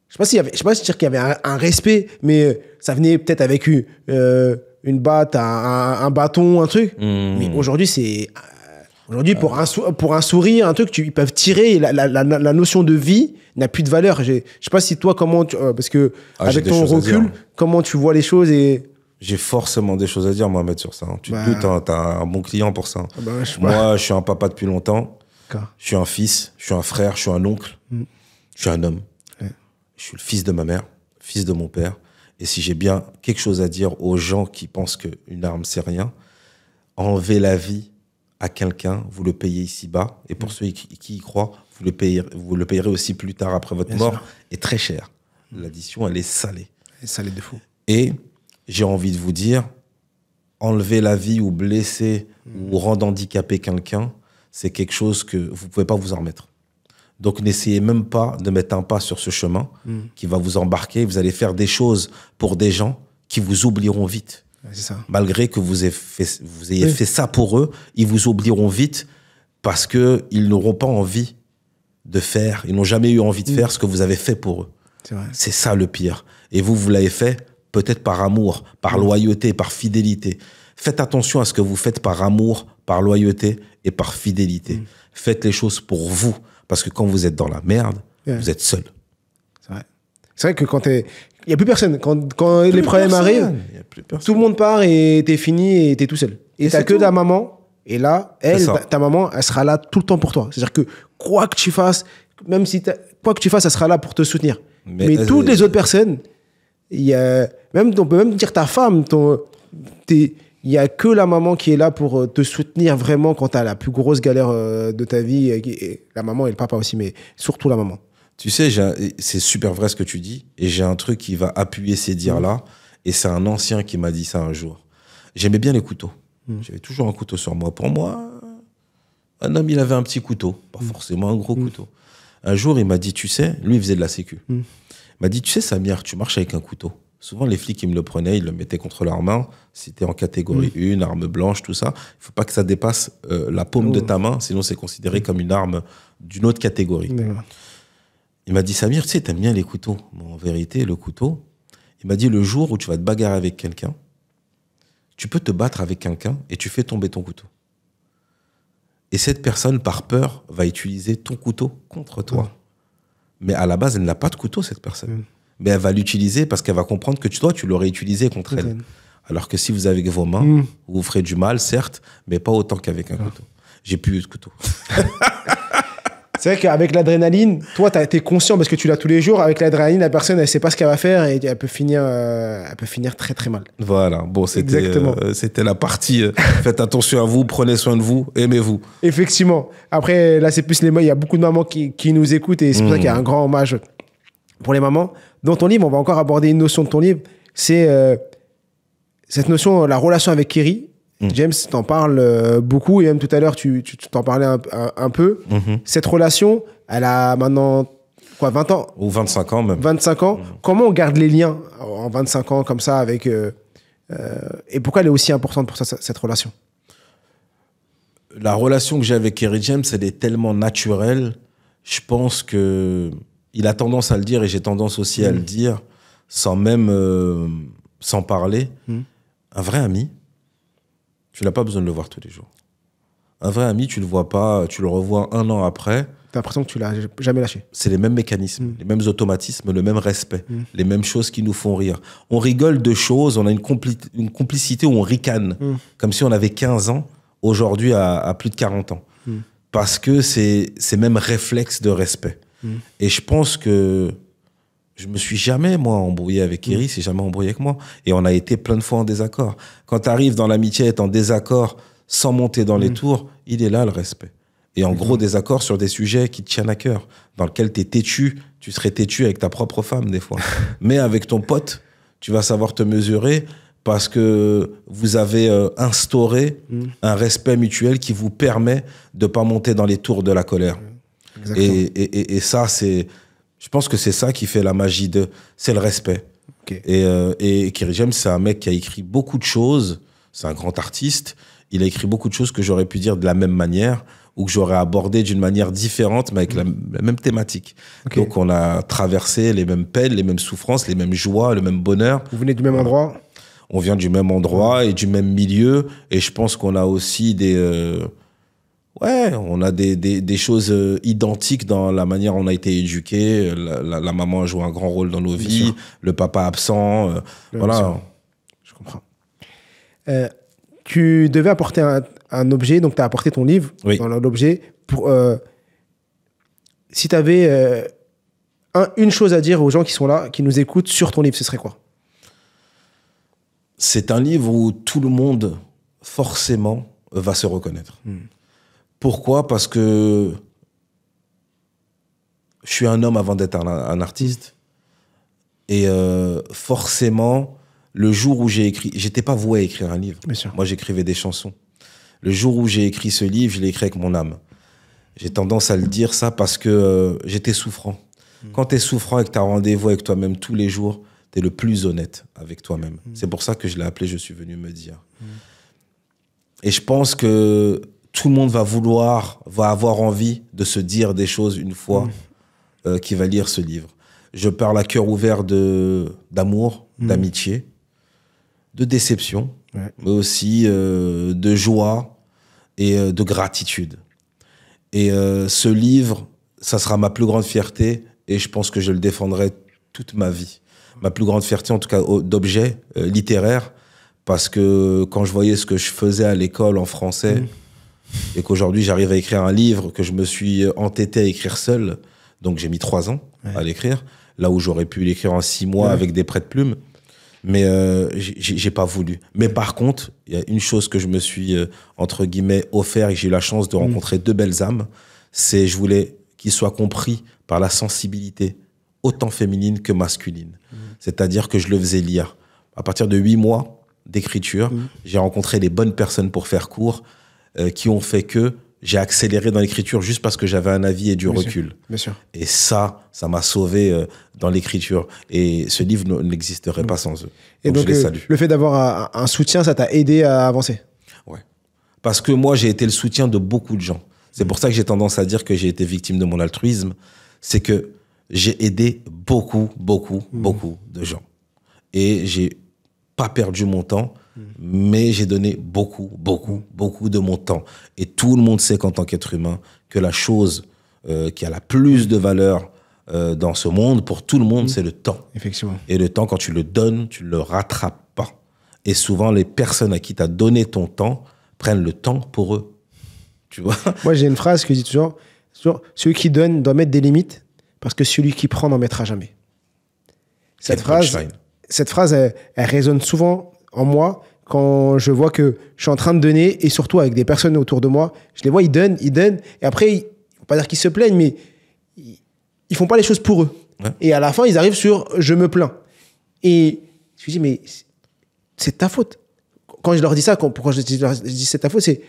je sais pas si dire qu'il y avait un respect, mais ça venait peut-être avec une batte, un bâton, un truc. Mais aujourd'hui, pour un sourire, un truc, ils peuvent tirer. La notion de vie n'a plus de valeur. Je sais pas si toi, parce que avec ton recul, comment tu vois les choses et... J'ai forcément des choses à dire, Mohamed, sur ça. Tu te doutes, hein, t'as un bon client pour ça. Moi, je suis un papa depuis longtemps. Je suis un fils, je suis un frère, je suis un oncle. Je suis un homme. Je suis le fils de ma mère, fils de mon père. Et si j'ai bien quelque chose à dire aux gens qui pensent qu'une arme, c'est rien, enlever la vie à quelqu'un, vous le payez ici-bas. Et pour ceux qui y croient, vous le payerez aussi plus tard après votre mort. Et très cher. L'addition, elle est salée. Elle est salée de fou. Et j'ai envie de vous dire, enlever la vie ou blesser ou rendre handicapé quelqu'un, c'est quelque chose que vous ne pouvez pas vous en remettre. Donc n'essayez même pas de mettre un pas sur ce chemin qui va vous embarquer. Vous allez faire des choses pour des gens qui vous oublieront vite. C'est ça. Malgré que vous ayez fait ça pour eux, ils vous oublieront vite parce qu'ils n'auront pas envie de faire, ils n'ont jamais eu envie de faire ce que vous avez fait pour eux. C'est ça le pire. Et vous l'avez fait peut-être par amour, par loyauté, par fidélité. Faites attention à ce que vous faites par amour, par loyauté et par fidélité. Faites les choses pour vous. Parce que quand vous êtes dans la merde, vous êtes seul. C'est vrai que quand il n'y a plus personne. Quand les problèmes arrivent, tout le monde part et t'es fini et t'es tout seul. Et t'as que ta maman. Et là, ta maman, elle sera là tout le temps pour toi. C'est-à-dire que quoi que tu fasses, même si quoi que tu fasses, elle sera là pour te soutenir. Mais toutes les autres personnes, on peut même dire ta femme, il n'y a que la maman qui est là pour te soutenir vraiment quand tu as la plus grosse galère de ta vie. Et la maman et le papa aussi, mais surtout la maman. Tu sais, c'est super vrai ce que tu dis. Et j'ai un truc qui va appuyer ces dires-là. Et c'est un ancien qui m'a dit ça un jour. J'aimais bien les couteaux. J'avais toujours un couteau sur moi. Pour moi, un homme, il avait un petit couteau. Pas forcément un gros couteau. Un jour, il m'a dit, tu sais, lui, il faisait de la sécu. Il m'a dit, tu sais, Samir, tu marches avec un couteau. Souvent, les flics, ils me le prenaient, ils le mettaient contre leur main. C'était en catégorie 1, arme blanche, tout ça. Il ne faut pas que ça dépasse la paume de ta main, sinon c'est considéré comme une arme d'une autre catégorie. Il m'a dit, Samir, tu sais, t'aimes bien les couteaux. Bon, en vérité, le couteau, il m'a dit, le jour où tu vas te bagarrer avec quelqu'un, tu peux te battre avec quelqu'un et tu fais tomber ton couteau. Et cette personne, par peur, va utiliser ton couteau contre toi. Mais à la base, elle n'a pas de couteau, cette personne. Mais elle va l'utiliser parce qu'elle va comprendre que toi, tu l'aurais utilisé contre elle. Alors que si vous avez vos mains, vous ferez du mal, certes, mais pas autant qu'avec un couteau. J'ai plus eu de couteau. C'est vrai qu'avec l'adrénaline, toi, tu as été conscient parce que tu l'as tous les jours. Avec l'adrénaline, la personne, elle ne sait pas ce qu'elle va faire et elle peut finir très, très mal. Voilà. Bon, c'était la partie. Faites attention à vous, prenez soin de vous, aimez-vous. Effectivement. Après, là, c'est plus il y a beaucoup de mamans qui nous écoutent et c'est pour ça qu'il y a un grand hommage pour les mamans. Dans ton livre, on va encore aborder une notion de ton livre. C'est cette notion, la relation avec Kerry. James, t'en parles beaucoup et même tout à l'heure, tu t'en parlais un peu. Cette relation, elle a maintenant, 20 ans? Ou 25 ans même. 25 ans. Comment on garde les liens en 25 ans comme ça avec... et pourquoi elle est aussi importante pour ça, cette relation? La relation que j'ai avec Kerry James, elle est tellement naturelle. Je pense que il a tendance à le dire et j'ai tendance aussi à le dire sans même s'en parler. Un vrai ami, tu n'as pas besoin de le voir tous les jours. Un vrai ami, tu le vois pas, tu le revois un an après. T'as l'impression que tu l'as jamais lâché. C'est les mêmes mécanismes, les mêmes automatismes, le même respect, les mêmes choses qui nous font rire. On rigole de choses, on a une complicité où on ricane, comme si on avait 15 ans, aujourd'hui à plus de 40 ans. Parce que c'est ces mêmes réflexes de respect. Et je pense que je me suis jamais, moi, embrouillé avec Kerry, c'est jamais embrouillé avec moi. Et on a été plein de fois en désaccord. Quand tu arrives dans l'amitié à être en désaccord sans monter dans les tours, il est là le respect. Et en gros, désaccord sur des sujets qui te tiennent à cœur, dans lesquels tu es têtu, tu serais têtu avec ta propre femme des fois. Mais avec ton pote, tu vas savoir te mesurer parce que vous avez instauré un respect mutuel qui vous permet de pas monter dans les tours de la colère. Et ça, c'est... Je pense que c'est ça qui fait la magie c'est le respect. Et Kerry James, c'est un mec qui a écrit beaucoup de choses. C'est un grand artiste. Il a écrit beaucoup de choses que j'aurais pu dire de la même manière ou que j'aurais abordé d'une manière différente, mais avec la même thématique. Donc, on a traversé les mêmes peines, les mêmes souffrances, les mêmes joies, le même bonheur. Vous venez du même endroit? On vient du même endroit et du même milieu. Et je pense qu'on a aussi on a des choses identiques dans la manière dont on a été éduqué. La maman a joué un grand rôle dans nos vies. Le papa absent. Voilà. Je comprends. Tu devais apporter un objet, donc tu as apporté ton livre dans l'objet. Si tu avais une chose à dire aux gens qui sont là, qui nous écoutent sur ton livre, ce serait quoi? C'est un livre où tout le monde, forcément, va se reconnaître. Pourquoi? Parce que je suis un homme avant d'être un artiste. Et forcément, le jour où j'ai écrit... J'étais pas voué à écrire un livre. Bien sûr. Moi, j'écrivais des chansons. Le jour où j'ai écrit ce livre, je l'ai écrit avec mon âme. J'ai tendance à le dire ça parce que j'étais souffrant. Quand tu es souffrant et que tu as rendez-vous avec toi-même tous les jours, tu es le plus honnête avec toi-même. C'est pour ça que je l'ai appelé « Je suis venu me dire ». Et je pense que tout le monde va avoir envie de se dire des choses une fois qui va lire ce livre. Je parle à cœur ouvert d'amour, d'amitié, de déception, mais aussi de joie et de gratitude. Et ce livre, ça sera ma plus grande fierté et je pense que je le défendrai toute ma vie. Ma plus grande fierté, en tout cas, d'objet littéraire, parce que quand je voyais ce que je faisais à l'école en français et qu'aujourd'hui j'arrive à écrire un livre que je me suis entêté à écrire seul, donc j'ai mis 3 ans à l'écrire, là où j'aurais pu l'écrire en 6 mois avec des prêts de plumes, mais j'ai pas voulu. Mais par contre, il y a une chose que je me suis, entre guillemets, offert et que j'ai eu la chance de rencontrer 2 belles âmes, c'est je voulais qu'il soit compris par la sensibilité autant féminine que masculine. C'est-à-dire que je le faisais lire. À partir de 8 mois d'écriture, j'ai rencontré les bonnes personnes pour faire court, qui ont fait que j'ai accéléré dans l'écriture juste parce que j'avais un avis et du recul. Bien sûr. Et ça m'a sauvé dans l'écriture. Et ce livre n'existerait pas sans eux. Et donc je les salue. Le fait d'avoir un soutien, ça t'a aidé à avancer? Ouais. Parce que moi, j'ai été le soutien de beaucoup de gens. C'est pour ça que j'ai tendance à dire que j'ai été victime de mon altruisme. C'est que j'ai aidé beaucoup de gens. Et j'ai pas perdu mon temps, mais j'ai donné beaucoup de mon temps. Et tout le monde sait qu'en tant qu'être humain, que la chose qui a la plus de valeur dans ce monde, pour tout le monde, c'est le temps. Effectivement. Et le temps, quand tu le donnes, tu ne le rattrapes pas. Et souvent, les personnes à qui tu as donné ton temps prennent le temps pour eux. Tu vois? Moi, j'ai une phrase que je dis toujours, celui qui donne doit mettre des limites, parce que celui qui prend n'en mettra jamais. Cette phrase, elle résonne souvent en moi quand je vois que je suis en train de donner, et surtout avec des personnes autour de moi. Je les vois, ils donnent, et après, il ne faut pas dire qu'ils se plaignent, mais ils ne font pas les choses pour eux. Ouais. Et à la fin, ils arrivent sur « je me plains ». Et je me dis, mais c'est ta faute. Quand je leur dis ça, pourquoi je dis c'est ta faute, c'est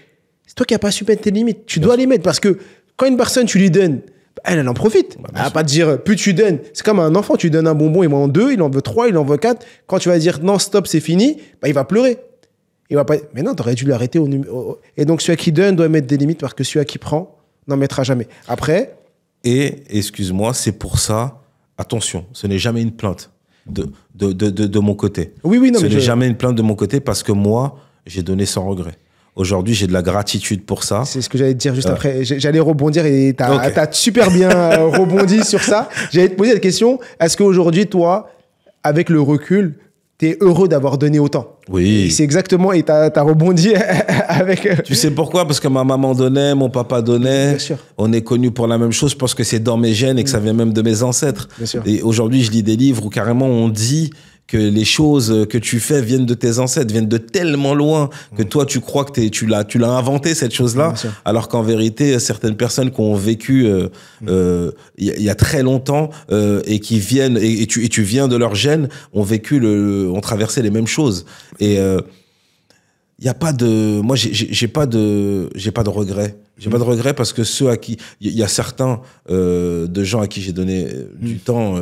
toi qui n'as pas su mettre tes limites. Tu dois les mettre, parce que quand une personne, tu lui donnes, elle en profite. Elle va pas te dire, plus tu donnes. C'est comme un enfant, tu donnes un bonbon, il en veut 2, il en veut 3, il en veut 4. Quand tu vas dire non, stop, c'est fini, il va pleurer. Il va pas... Mais non, t'aurais dû l'arrêter Et donc, celui qui donne doit mettre des limites, parce que celui qui prend n'en mettra jamais. Après. Et, excuse-moi, c'est pour ça, attention, ce n'est jamais une plainte de mon côté. Oui, non, ce n'est jamais une plainte de mon côté, parce que moi, j'ai donné sans regret. Aujourd'hui, j'ai de la gratitude pour ça. C'est ce que j'allais te dire juste après. J'allais rebondir et t'as super bien rebondi sur ça. J'allais te poser la question, est-ce qu'aujourd'hui, toi, avec le recul, t'es heureux d'avoir donné autant? Oui. C'est exactement, et t'as rebondi avec... Tu sais pourquoi? Parce que ma maman donnait, mon papa donnait. Bien sûr. On est connus pour la même chose parce que c'est dans mes gènes et que ça vient même de mes ancêtres. Bien sûr. Et aujourd'hui, je lis des livres où carrément on dit que les choses que tu fais viennent de tes ancêtres, viennent de tellement loin que toi, tu crois que tu l'as inventé, cette chose-là, alors qu'en vérité, certaines personnes qui ont vécu il y a très longtemps et qui viennent, et tu viens de leur gène, ont traversé les mêmes choses. Et il y a pas de... Moi, j'ai pas de regrets. J'ai pas de regrets parce que ceux à qui... Il y a certains de gens à qui j'ai donné du temps...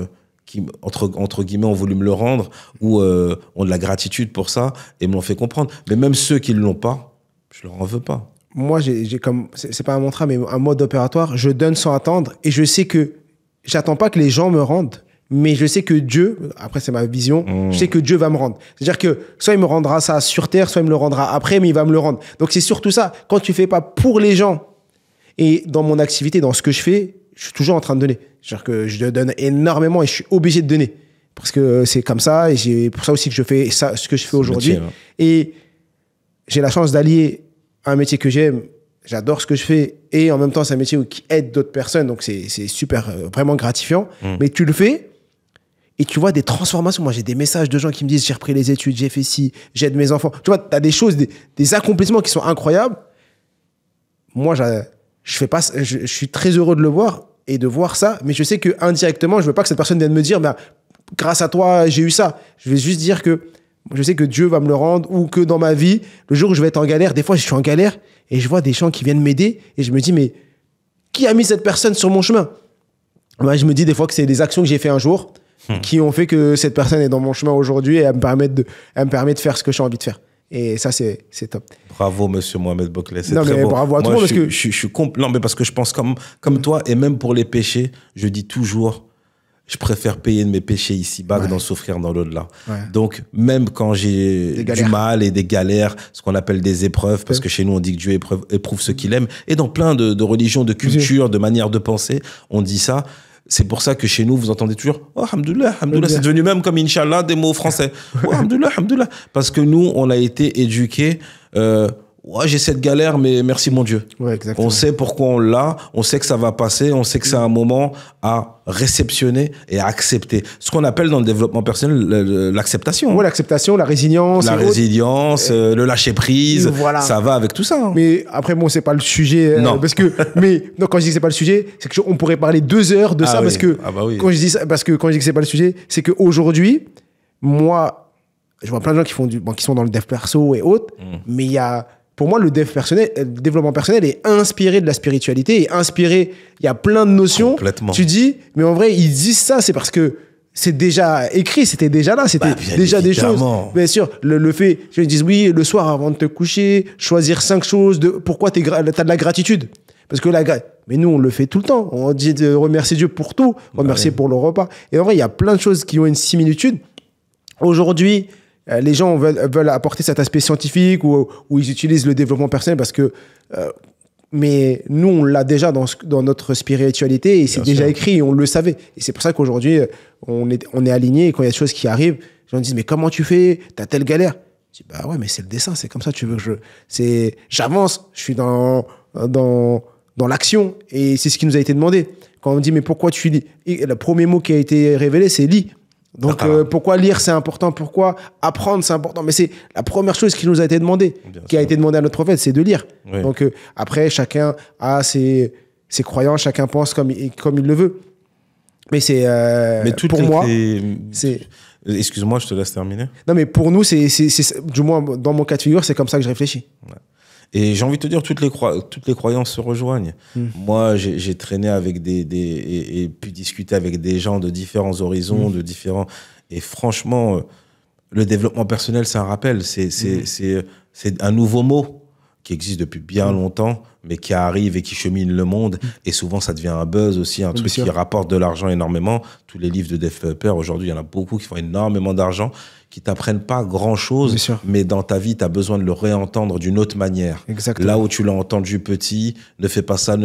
qui, entre guillemets, ont voulu me le rendre ou ont de la gratitude pour ça et me l'ont fait comprendre. Mais même ceux qui ne l'ont pas, je leur en veux pas. Moi, j'ai comme, c'est pas un mantra, mais un mode opératoire. Je donne sans attendre et je sais que j'attends pas que les gens me rendent, mais je sais que Dieu, après c'est ma vision, je sais que Dieu va me rendre. C'est-à-dire que soit il me rendra ça sur terre, soit il me le rendra après, mais il va me le rendre. Donc c'est surtout ça. Quand tu fais pas pour les gens et dans mon activité, dans ce que je fais, je suis toujours en train de donner. C'est-à-dire que je donne énormément et je suis obligé de donner. Parce que c'est comme ça et c'est pour ça aussi que je fais ça, ce que je fais aujourd'hui. Et j'ai la chance d'allier un métier que j'aime, j'adore ce que je fais, et en même temps, c'est un métier qui aide d'autres personnes, donc c'est super, vraiment gratifiant. Mais tu le fais, et tu vois des transformations. Moi, j'ai des messages de gens qui me disent, j'ai repris les études, j'ai fait ci, j'aide mes enfants. Tu vois, tu as des choses, des accomplissements qui sont incroyables. Moi, je suis très heureux de le voir et de voir ça, mais je sais que indirectement, je veux pas que cette personne vienne me dire, bah, grâce à toi, j'ai eu ça. Je vais juste dire que je sais que Dieu va me le rendre, ou que dans ma vie, le jour où je vais être en galère, des fois, je suis en galère et je vois des gens qui viennent m'aider et je me dis, mais qui a mis cette personne sur mon chemin? Moi, je me dis des fois que c'est des actions que j'ai fait un jour qui ont fait que cette personne est dans mon chemin aujourd'hui, et elle me permet de faire ce que j'ai envie de faire. Et ça, c'est top. Bravo, monsieur Mohamed Bouclé. Non, mais bravo à toi, parce que non, mais parce que je pense comme toi, et même pour les péchés, je dis toujours, je préfère payer de mes péchés ici-bas que d'en souffrir dans l'au-delà. Ouais. Donc, même quand j'ai du mal et des galères, ce qu'on appelle des épreuves, parce que chez nous, on dit que Dieu éprouve ceux qu'il aime, et dans plein de religions, de cultures, de manières de penser, on dit ça. C'est pour ça que chez nous, vous entendez toujours « Oh, hamdoullah, hamdoullah ». C'est devenu même comme « Inch'Allah » des mots français. « Oh, hamdoullah, hamdoullah ». Parce que nous, on a été éduqués ouais, j'ai cette galère, mais merci mon Dieu. Ouais, exactement. On sait pourquoi on l'a, on sait que ça va passer, on sait que c'est un moment à réceptionner et à accepter. Ce qu'on appelle dans le développement personnel l'acceptation. Ouais, l'acceptation, la résilience. La résilience, le lâcher prise, voilà. Ça va avec tout ça. Hein. Mais après, bon, c'est pas le sujet. Non. Parce que, non, quand je dis que c'est pas le sujet, c'est que on pourrait parler 2 heures de ça, oui. parce que oui. quand je dis ça, parce que quand je dis que c'est pas le sujet, c'est qu'aujourd'hui, moi, je vois plein de gens qui qui sont dans le dev perso et autres, mais il y a, pour moi, le développement personnel est inspiré de la spiritualité, et inspiré, il y a plein de notions. Complètement. Tu dis, mais en vrai, ils disent ça, c'est parce que c'est déjà écrit, c'était déjà là, c'était déjà des choses. Bien sûr, le fait, ils disent oui, le soir avant de te coucher, choisir 5 choses pourquoi t'as de la gratitude. Parce que mais nous, on le fait tout le temps. On dit de remercier Dieu pour tout, remercier pour le repas. Et en vrai, il y a plein de choses qui ont une similitude. Aujourd'hui, les gens veulent apporter cet aspect scientifique, où ils utilisent le développement personnel parce que... mais nous, on l'a déjà dans notre spiritualité, et c'est déjà écrit, et on le savait. Et c'est pour ça qu'aujourd'hui, on est aligné, et quand il y a des choses qui arrivent, les gens disent, mais comment tu fais? T'as telle galère? Je dis, bah ouais, mais c'est le dessin, c'est comme ça, tu veux que j'avance, je suis dans l'action, et c'est ce qui nous a été demandé. Quand on me dit, mais pourquoi tu lis? Et le premier mot qui a été révélé, c'est lis. Donc, pourquoi lire, c'est important? Pourquoi apprendre, c'est important? Mais c'est la première chose qui nous a été demandée, a été demandée à notre prophète, c'est de lire. Oui. Donc, après, chacun a ses croyances, chacun pense comme il le veut. Mais c'est... mais pour moi, c'est... Excuse-moi, je te laisse terminer. Non, mais pour nous, du moins, dans mon cas de figure, c'est comme ça que je réfléchis. Ouais. Et j'ai envie de te dire, toutes les croyances se rejoignent. Moi, j'ai traîné avec et pu discuter avec des gens de différents horizons, de différents... Et franchement, le développement personnel, c'est un rappel. C'est un nouveau mot qui existe depuis bien longtemps, mais qui arrive et qui chemine le monde. Et souvent, ça devient un buzz aussi, un truc qui rapporte de l'argent énormément. Tous les livres de développeurs, aujourd'hui, il y en a beaucoup qui font énormément d'argent, qui t'apprennent pas grand-chose, mais dans ta vie, tu as besoin de le réentendre d'une autre manière. Exactement. Là où tu l'as entendu petit, ne fais pas ça,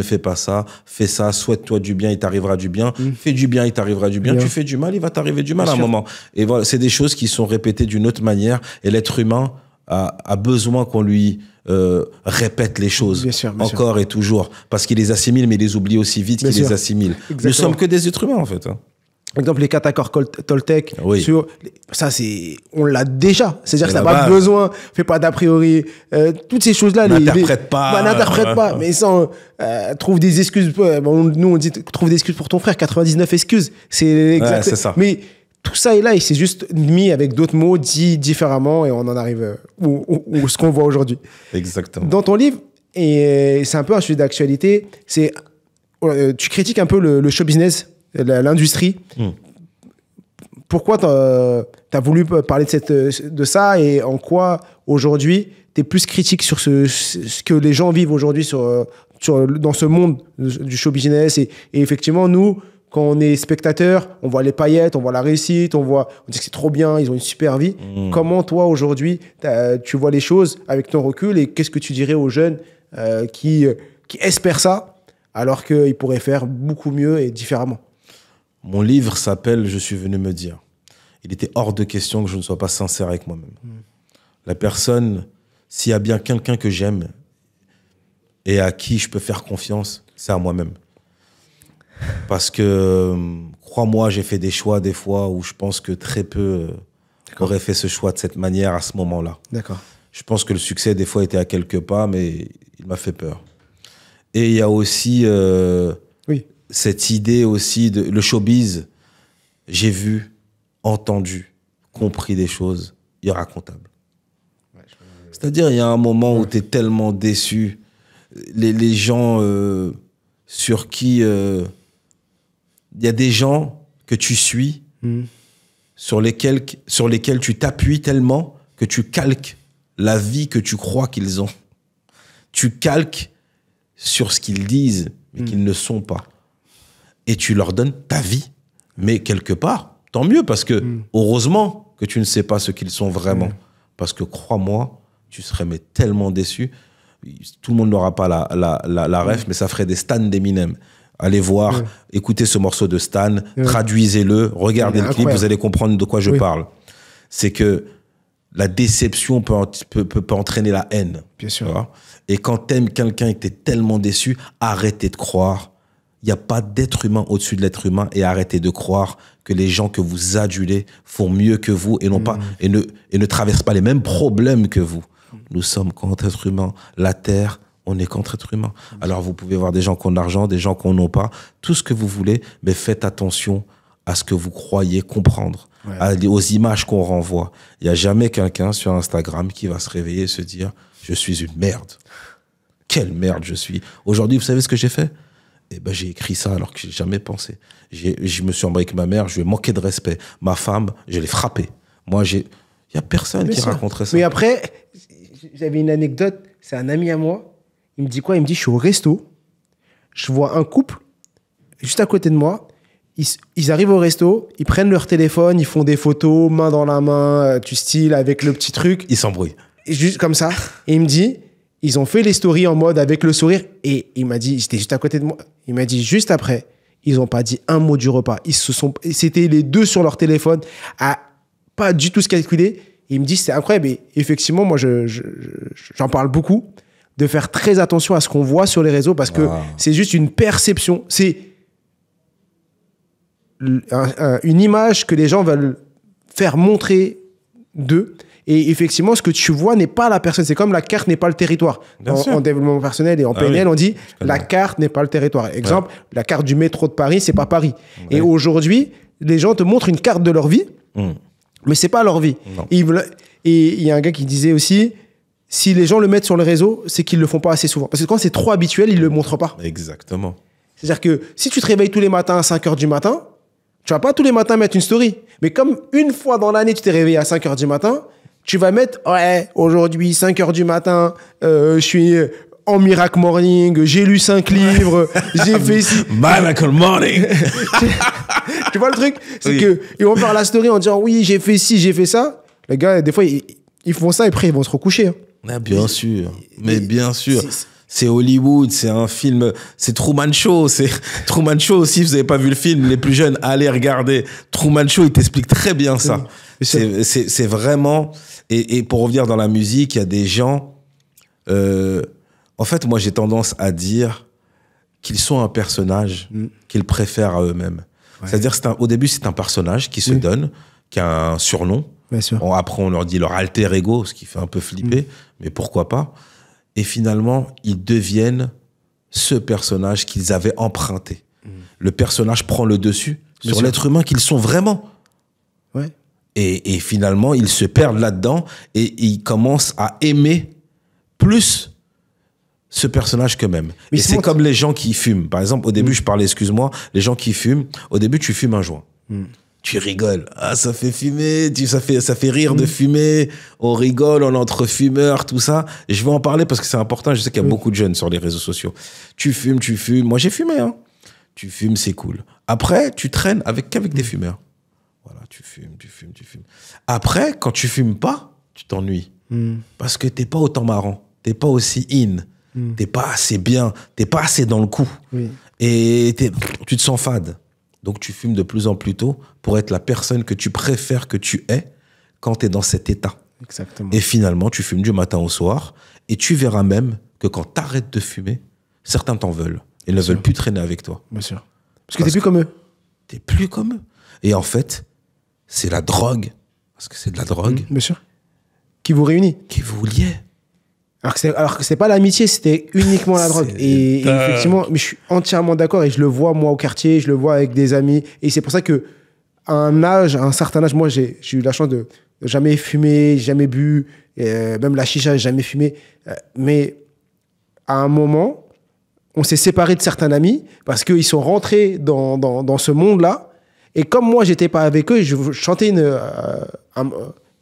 fais ça, souhaite-toi du bien, il t'arrivera du bien, fais du bien, il t'arrivera du bien, tu fais du mal, il va t'arriver du mal à un moment. Et voilà, c'est des choses qui sont répétées d'une autre manière, et l'être humain a besoin qu'on lui répète les choses encore et toujours, parce qu'il les assimile, mais il les oublie aussi vite qu'il les assimile. Exactement. Nous sommes que des êtres humains, en fait. Par exemple, les 4 accords Toltec, ça, on l'a déjà. C'est-à-dire que t'as pas besoin, fais pas d'a priori, toutes ces choses-là. N'interprète pas. Mais sans, trouve des excuses. Nous, on dit, trouve des excuses pour ton frère, 99 excuses. C'est exact. C'est ça. Mais tout ça est là, et c'est juste mis avec d'autres mots, dit différemment, et on en arrive où ce qu'on voit aujourd'hui. Exactement. Dans ton livre, et c'est un peu un sujet d'actualité, tu critiques un peu le show business, l'industrie. Pourquoi t'as voulu parler de ça, et en quoi aujourd'hui t'es plus critique sur ce que les gens vivent aujourd'hui dans ce monde du show business, et effectivement, nous, quand on est spectateur, on voit les paillettes, on voit la réussite, on dit que c'est trop bien, ils ont une super vie. Comment toi aujourd'hui tu vois les choses avec ton recul, et qu'est-ce que tu dirais aux jeunes qui espèrent ça alors qu'ils pourraient faire beaucoup mieux et différemment? Mon livre s'appelle « Je suis venu me dire ». Il était hors de question que je ne sois pas sincère avec moi-même. La personne, s'il y a bien quelqu'un que j'aime et à qui je peux faire confiance, c'est à moi-même. Parce que, crois-moi, j'ai fait des choix des fois où je pense que très peu auraient fait ce choix de cette manière à ce moment-là. D'accord. Je pense que le succès, des fois, était à quelques pas, mais il m'a fait peur. Et il y a aussi cette idée aussi de le showbiz. J'ai vu, entendu, compris des choses irracontables. C'est-à-dire, il y a un moment où tu es tellement déçu. Les gens sur qui... Il y a des gens que tu suis, sur lesquels tu t'appuies tellement que tu calques la vie que tu crois qu'ils ont. Tu calques sur ce qu'ils disent, mais qu'ils ne sont pas. Et tu leur donnes ta vie. Mais quelque part, tant mieux, parce que heureusement que tu ne sais pas ce qu'ils sont vraiment. Parce que crois-moi, tu serais mais tellement déçu. Tout le monde n'aura pas la ref, mais ça ferait des stans d'Eminem. Allez voir, écoutez ce morceau de Stan, traduisez-le, regardez le clip, vous allez comprendre de quoi je parle. C'est que la déception peut entraîner la haine. Bien sûr. Et quand t'aimes quelqu'un et que t'es tellement déçu, arrêtez de croire. Il n'y a pas d'être humain au-dessus de l'être humain, et arrêtez de croire que les gens que vous adulez font mieux que vous et, et ne traversent pas les mêmes problèmes que vous. Nous sommes qu'entre êtres humains. La Terre, on n'est qu'entre êtres humains. Alors vous pouvez voir des gens qui ont de l'argent, des gens qui n'en ont pas, tout ce que vous voulez, mais faites attention à ce que vous croyez comprendre, aux images qu'on renvoie. Il n'y a jamais quelqu'un sur Instagram qui va se réveiller et se dire « Je suis une merde. Quelle merde je suis. » Aujourd'hui, vous savez ce que j'ai fait? Eh ben, j'ai écrit ça alors que j'ai jamais pensé. Je me suis embrouillé avec ma mère, je lui ai manqué de respect. Ma femme, je l'ai frappée. Moi, il y a personne qui raconterait ça. Mais après, j'avais une anecdote, c'est un ami à moi. Il me dit quoi? Il me dit, je suis au resto, je vois un couple juste à côté de moi. Ils arrivent au resto, ils prennent leur téléphone, ils font des photos, main dans la main, du style, avec le petit truc. Ils s'embrouillent. Juste comme ça. Et il me dit, ils ont fait les stories en mode avec le sourire. Et il m'a dit, j'étais juste à côté de moi. Il m'a dit, juste après, ils n'ont pas dit un mot du repas. C'était les deux sur leur téléphone, à pas du tout se calculer. Et il me dit, c'est incroyable. Et effectivement, moi, j'en parle beaucoup, de faire très attention à ce qu'on voit sur les réseaux, parce que c'est juste une perception. C'est une image que les gens veulent faire montrer d'eux. Et effectivement, ce que tu vois n'est pas la personne. C'est comme la carte n'est pas le territoire. En développement personnel et en PNL, on dit la carte n'est pas le territoire. Exemple, la carte du métro de Paris, c'est pas Paris. Et aujourd'hui, les gens te montrent une carte de leur vie, mais c'est pas leur vie. Et il y a un gars qui disait aussi, si les gens le mettent sur le réseau, c'est qu'ils le font pas assez souvent. Parce que quand c'est trop habituel, ils le montrent pas. Exactement. C'est-à-dire que si tu te réveilles tous les matins à 5 heures du matin, tu vas pas tous les matins mettre une story. Mais comme une fois dans l'année, tu t'es réveillé à 5 heures du matin, tu vas mettre, ouais, aujourd'hui, 5 heures du matin, je suis en Miracle Morning, j'ai lu 5 livres, j'ai fait ci. Miracle Morning. Tu vois le truc? C'est que ils vont faire la story en disant, oui, j'ai fait ci, j'ai fait ça. Les gars, des fois, ils font ça et après, ils vont se recoucher. Ah, bien sûr. Mais bien sûr. C'est Hollywood, c'est un film, c'est Truman Show. C'est Truman Show, si vous n'avez pas vu le film, les plus jeunes, allez regarder. Truman Show, il t'explique très bien ça. C'est vraiment... Et pour revenir dans la musique, il y a des gens... en fait, moi, j'ai tendance à dire qu'ils sont un personnage qu'ils préfèrent à eux-mêmes. C'est-à-dire, au début, c'est un personnage qui se donne, qui a un surnom. Bien sûr. Bon, après, on leur dit leur alter ego, ce qui fait un peu flipper, mais pourquoi pas. Et finalement, ils deviennent ce personnage qu'ils avaient emprunté. Le personnage prend le dessus sur l'être humain qu'ils sont vraiment. Ouais. Et finalement, ils se perdent là-dedans et ils commencent à aimer plus ce personnage qu'eux-mêmes. Et c'est comme les gens qui fument. Par exemple, au début, je parlais, excuse-moi, les gens qui fument, au début, tu fumes un joint. Tu rigoles. Ah, ça fait fumer, ça fait rire de fumer. On rigole, on est entre fumeurs, tout ça. Et je vais en parler parce que c'est important. Je sais qu'il y a beaucoup de jeunes sur les réseaux sociaux. Tu fumes. Moi, j'ai fumé, hein. Tu fumes, c'est cool. Après, tu traînes qu'avec des fumeurs. Voilà, tu fumes. Après, quand tu fumes pas, tu t'ennuies. Parce que t'es pas autant marrant. T'es pas aussi in. T'es pas assez bien. T'es pas assez dans le coup. Et tu te sens fade. Donc, tu fumes de plus en plus tôt pour être la personne que tu préfères que tu es quand tu es dans cet état. Exactement. Et finalement, tu fumes du matin au soir. Et tu verras même que quand tu arrêtes de fumer, certains t'en veulent. Ils ne veulent plus traîner avec toi. Bien sûr. Parce que tu n'es plus comme eux. Tu n'es plus comme eux. Et en fait, c'est la drogue. Parce que c'est de la drogue. Bien sûr. Qui vous réunit. Qui vous liait. Alors que c'est pas l'amitié, c'était uniquement la drogue. Et effectivement, mais je suis entièrement d'accord et je le vois moi au quartier, je le vois avec des amis. Et c'est pour ça que à un certain âge, moi j'ai eu la chance de jamais fumer, jamais bu, même la chicha, j'ai jamais fumé. Mais à un moment, on s'est séparés de certains amis parce qu'ils sont rentrés dans ce monde-là. Et comme moi, j'étais pas avec eux, je chantais il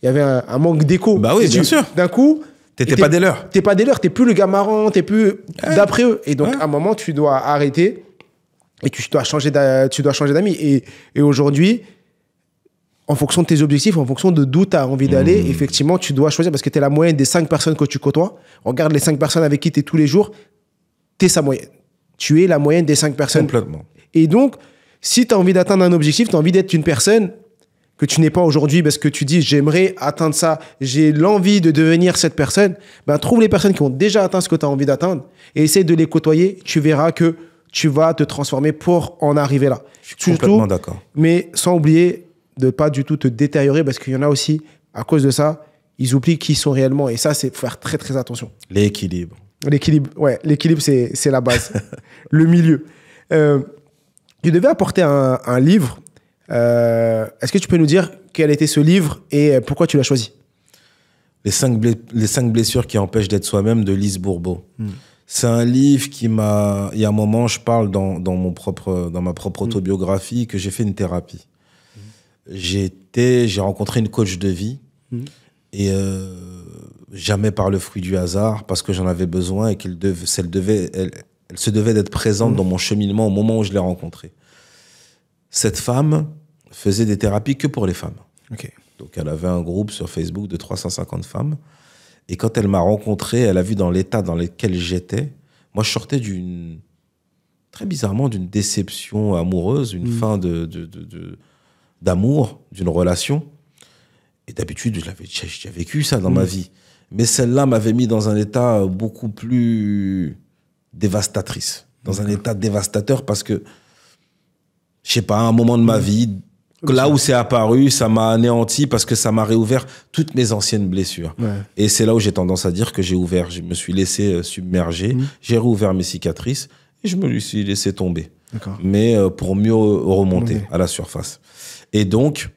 y avait un manque d'écho. Bah oui, bien sûr. D'un coup, t'es pas des leurs. T'es pas des leurs, t'es plus le gars marrant, t'es plus d'après eux. Et donc, à un moment, tu dois arrêter et tu dois changer d'amis. Et aujourd'hui, en fonction de tes objectifs, en fonction de d'où tu as envie d'aller, effectivement, tu dois choisir parce que tu es la moyenne des 5 personnes que tu côtoies. Regarde les 5 personnes avec qui tu es tous les jours, tu es sa moyenne. Tu es la moyenne des 5 personnes. Complètement. Et donc, si tu as envie d'atteindre un objectif, tu as envie d'être une personne que tu n'es pas aujourd'hui parce que tu dis j'aimerais atteindre ça, j'ai l'envie de devenir cette personne, ben, trouve les personnes qui ont déjà atteint ce que tu as envie d'atteindre et essaie de les côtoyer. Tu verras que tu vas te transformer pour en arriver là. Je suis complètement d'accord. Mais sans oublier de pas du tout te détériorer parce qu'il y en a aussi, à cause de ça, ils oublient qui ils sont réellement. Et ça, c'est faire très, très attention. L'équilibre. L'équilibre, ouais. L'équilibre, c'est la base. Le milieu. Tu devais apporter un livre. Est-ce que tu peux nous dire quel était ce livre et pourquoi tu l'as choisi? Les 5 blessures qui empêchent d'être soi-même de Lise Bourbeau. C'est un livre qui m'a... Il y a un moment, je parle dans ma propre autobiographie que j'ai fait une thérapie. J'ai rencontré une coach de vie et jamais par le fruit du hasard parce que j'en avais besoin et elle se devait d'être présente dans mon cheminement au moment où je l'ai rencontrée. Cette femme faisait des thérapies que pour les femmes. Okay. Donc elle avait un groupe sur Facebook de 350 femmes et quand elle m'a rencontré, elle a vu dans l'état dans lequel j'étais. Moi, je sortais très bizarrement d'une déception amoureuse, une fin d'amour, d'une relation. Et d'habitude, j'ai vécu ça dans ma vie. Mais celle-là m'avait mis dans un état beaucoup plus dévastatrice, dans un état dévastateur parce que, je sais pas, à un moment de ma vie, là où c'est apparu, ça m'a anéanti parce que ça m'a réouvert toutes mes anciennes blessures. Ouais. Et c'est là où j'ai tendance à dire que je me suis laissé submerger, j'ai réouvert mes cicatrices et je me suis laissé tomber. Mais pour mieux remonter à la surface. Et donc,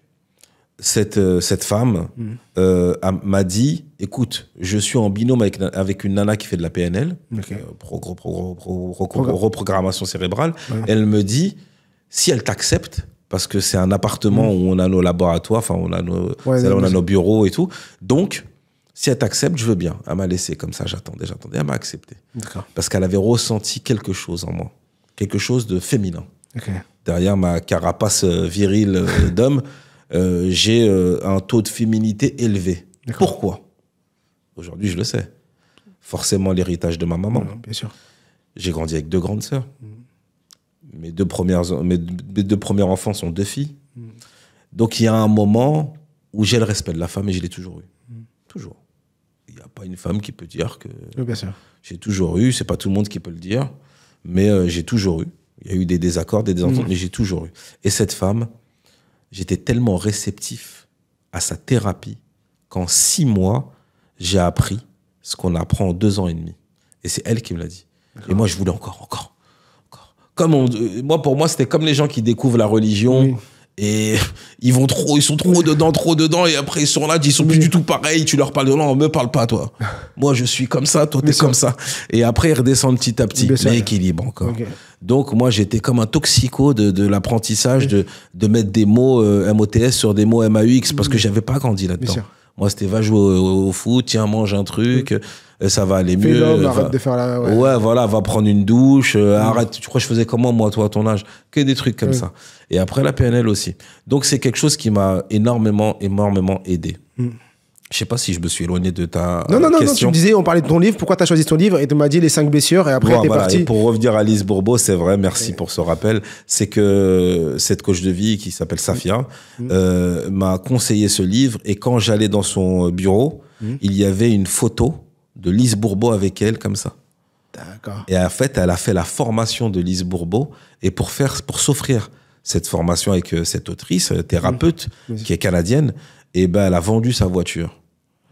cette femme m'a dit, écoute, je suis en binôme avec une nana qui fait de la PNL, reprogrammation cérébrale. Ouais. Elle me dit, si elle t'accepte, parce que c'est un appartement où on a nos laboratoires, enfin on a nos bureaux et tout, donc si elle t'accepte, je veux bien. Elle m'a laissé comme ça, j'attendais, elle m'a accepté. Parce qu'elle avait ressenti quelque chose en moi, quelque chose de féminin. Derrière ma carapace virile d'homme, j'ai un taux de féminité élevé. Pourquoi? Aujourd'hui, je le sais. Forcément, l'héritage de ma maman. Bien sûr. J'ai grandi avec 2 grandes sœurs. Mes deux premiers enfants sont 2 filles. Donc, il y a un moment où j'ai le respect de la femme et je l'ai toujours eu. Toujours. Il n'y a pas une femme qui peut dire que... Oui, bien sûr. J'ai toujours eu, c'est pas tout le monde qui peut le dire, mais j'ai toujours eu. Il y a eu des désaccords, des désententes, mais j'ai toujours eu. Et cette femme, j'étais tellement réceptif à sa thérapie qu'en 6 mois, j'ai appris ce qu'on apprend en 2 ans et demi. Et c'est elle qui me l'a dit. Et moi, je voulais encore. Moi, pour moi, c'était comme les gens qui découvrent la religion et ils sont trop dedans et après ils sont là, ils sont plus du tout pareils. Tu leur parles de non, me parle pas, toi. Moi, je suis comme ça, toi, t'es comme ça. Et après, ils redescendent petit à petit, mais équilibre encore. Donc, moi, j'étais comme un toxico de l'apprentissage de mettre des mots MOTS sur des mots MAUX parce que j'avais pas grandi là-dedans. Moi, c'était va jouer au foot, tiens, mange un truc, ça va aller mieux. Arrête de faire la... Ouais, voilà, va prendre une douche, arrête. Tu crois que je faisais comment, moi, toi, à ton âge? Que des trucs comme ça. Et après, la PNL aussi. Donc, c'est quelque chose qui m'a énormément aidé. Je sais pas si je me suis éloigné de ta Non, tu question. me disais, on parlait de ton livre, pourquoi tu as choisi ton livre, et tu m'as dit les 5 blessures, et après, Bon, t'es voilà. parti. Et pour revenir à Lise Bourbeau, c'est vrai, merci pour ce rappel, c'est que cette coach de vie qui s'appelle Safia m'a conseillé ce livre, et quand j'allais dans son bureau, il y avait une photo de Lise Bourbeau avec elle, comme ça. D'accord. Et en fait, elle a fait la formation de Lise Bourbeau, et pour s'offrir cette formation avec cette autrice, thérapeute, qui est canadienne, et ben, elle a vendu sa voiture.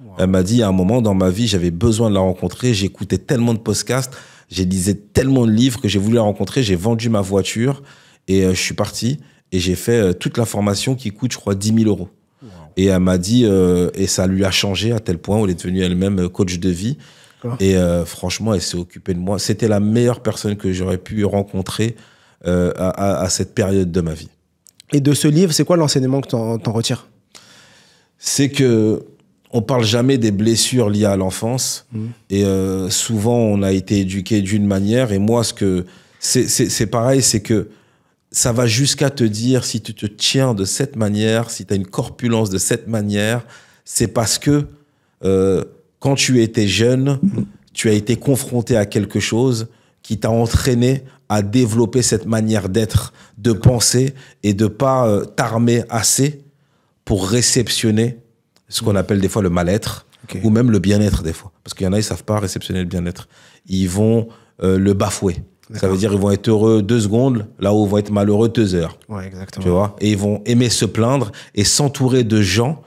Wow. Elle m'a dit, à un moment dans ma vie, j'avais besoin de la rencontrer. J'écoutais tellement de podcasts, j'ai lisé tellement de livres que j'ai voulu la rencontrer. J'ai vendu ma voiture et je suis parti et j'ai fait toute la formation qui coûte, je crois, 10 000 euros. Wow. Et elle m'a dit, et ça lui a changé à tel point où elle est devenue elle-même coach de vie. Et franchement, elle s'est occupée de moi. C'était la meilleure personne que j'aurais pu rencontrer à cette période de ma vie. Et de ce livre, c'est quoi l'enseignement que t'en retires? C'est que on parle jamais des blessures liées à l'enfance. Et souvent, on a été éduqué d'une manière. Et moi, c'est pareil, c'est que ça va jusqu'à te dire, si tu te tiens de cette manière, si tu as une corpulence de cette manière, c'est parce que quand tu étais jeune, tu as été confronté à quelque chose qui t'a entraîné à développer cette manière d'être, de penser et de pas t'armer assez pour réceptionner ce qu'on appelle des fois le mal-être, ou même le bien-être des fois. Parce qu'il y en a, ils savent pas réceptionner le bien-être. Ils vont le bafouer. Ça veut dire ils vont être heureux 2 secondes, là où ils vont être malheureux 2 heures. Ouais, exactement. Tu vois? Et ils vont aimer se plaindre et s'entourer de gens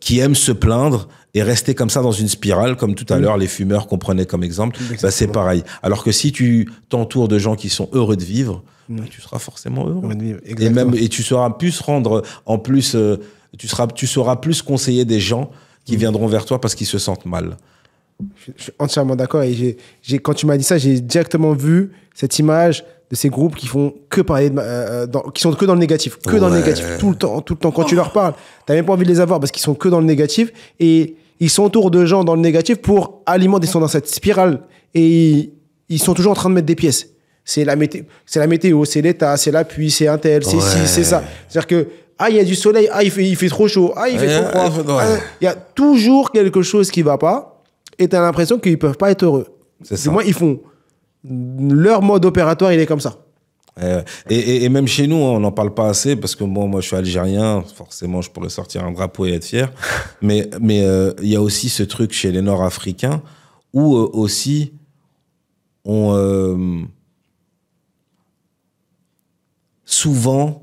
qui aiment se plaindre et rester comme ça dans une spirale, comme tout à l'heure, les fumeurs qu'on prenait comme exemple. Bah, c'est pareil. Alors que si tu t'entoures de gens qui sont heureux de vivre, bah, tu seras forcément heureux. Et tu sauras plus rendre, en plus, tu sauras plus conseiller des gens qui viendront vers toi parce qu'ils se sentent mal. Je suis entièrement d'accord. Et quand tu m'as dit ça, j'ai directement vu cette image de ces groupes qui font que parler, qui sont que dans le négatif, dans le négatif, tout le temps. Quand tu leur parles, t'as même pas envie de les avoir parce qu'ils sont que dans le négatif et ils s'entourent de gens dans le négatif pour alimenter, ils sont dans cette spirale et ils sont toujours en train de mettre des pièces. C'est la météo, c'est l'État, c'est la pluie, c'est un tel, c'est ci, c'est ça. C'est-à-dire que il y a du soleil, il fait trop chaud, il fait trop froid. Il y a toujours quelque chose qui va pas et t'as l'impression qu'ils peuvent pas être heureux. Du moins, ils font leur mode opératoire, il est comme ça. Et même chez nous, on n'en parle pas assez parce que moi, je suis algérien, forcément, je pourrais sortir un drapeau et être fier. mais il y a aussi ce truc chez les Nord-Africains où aussi souvent,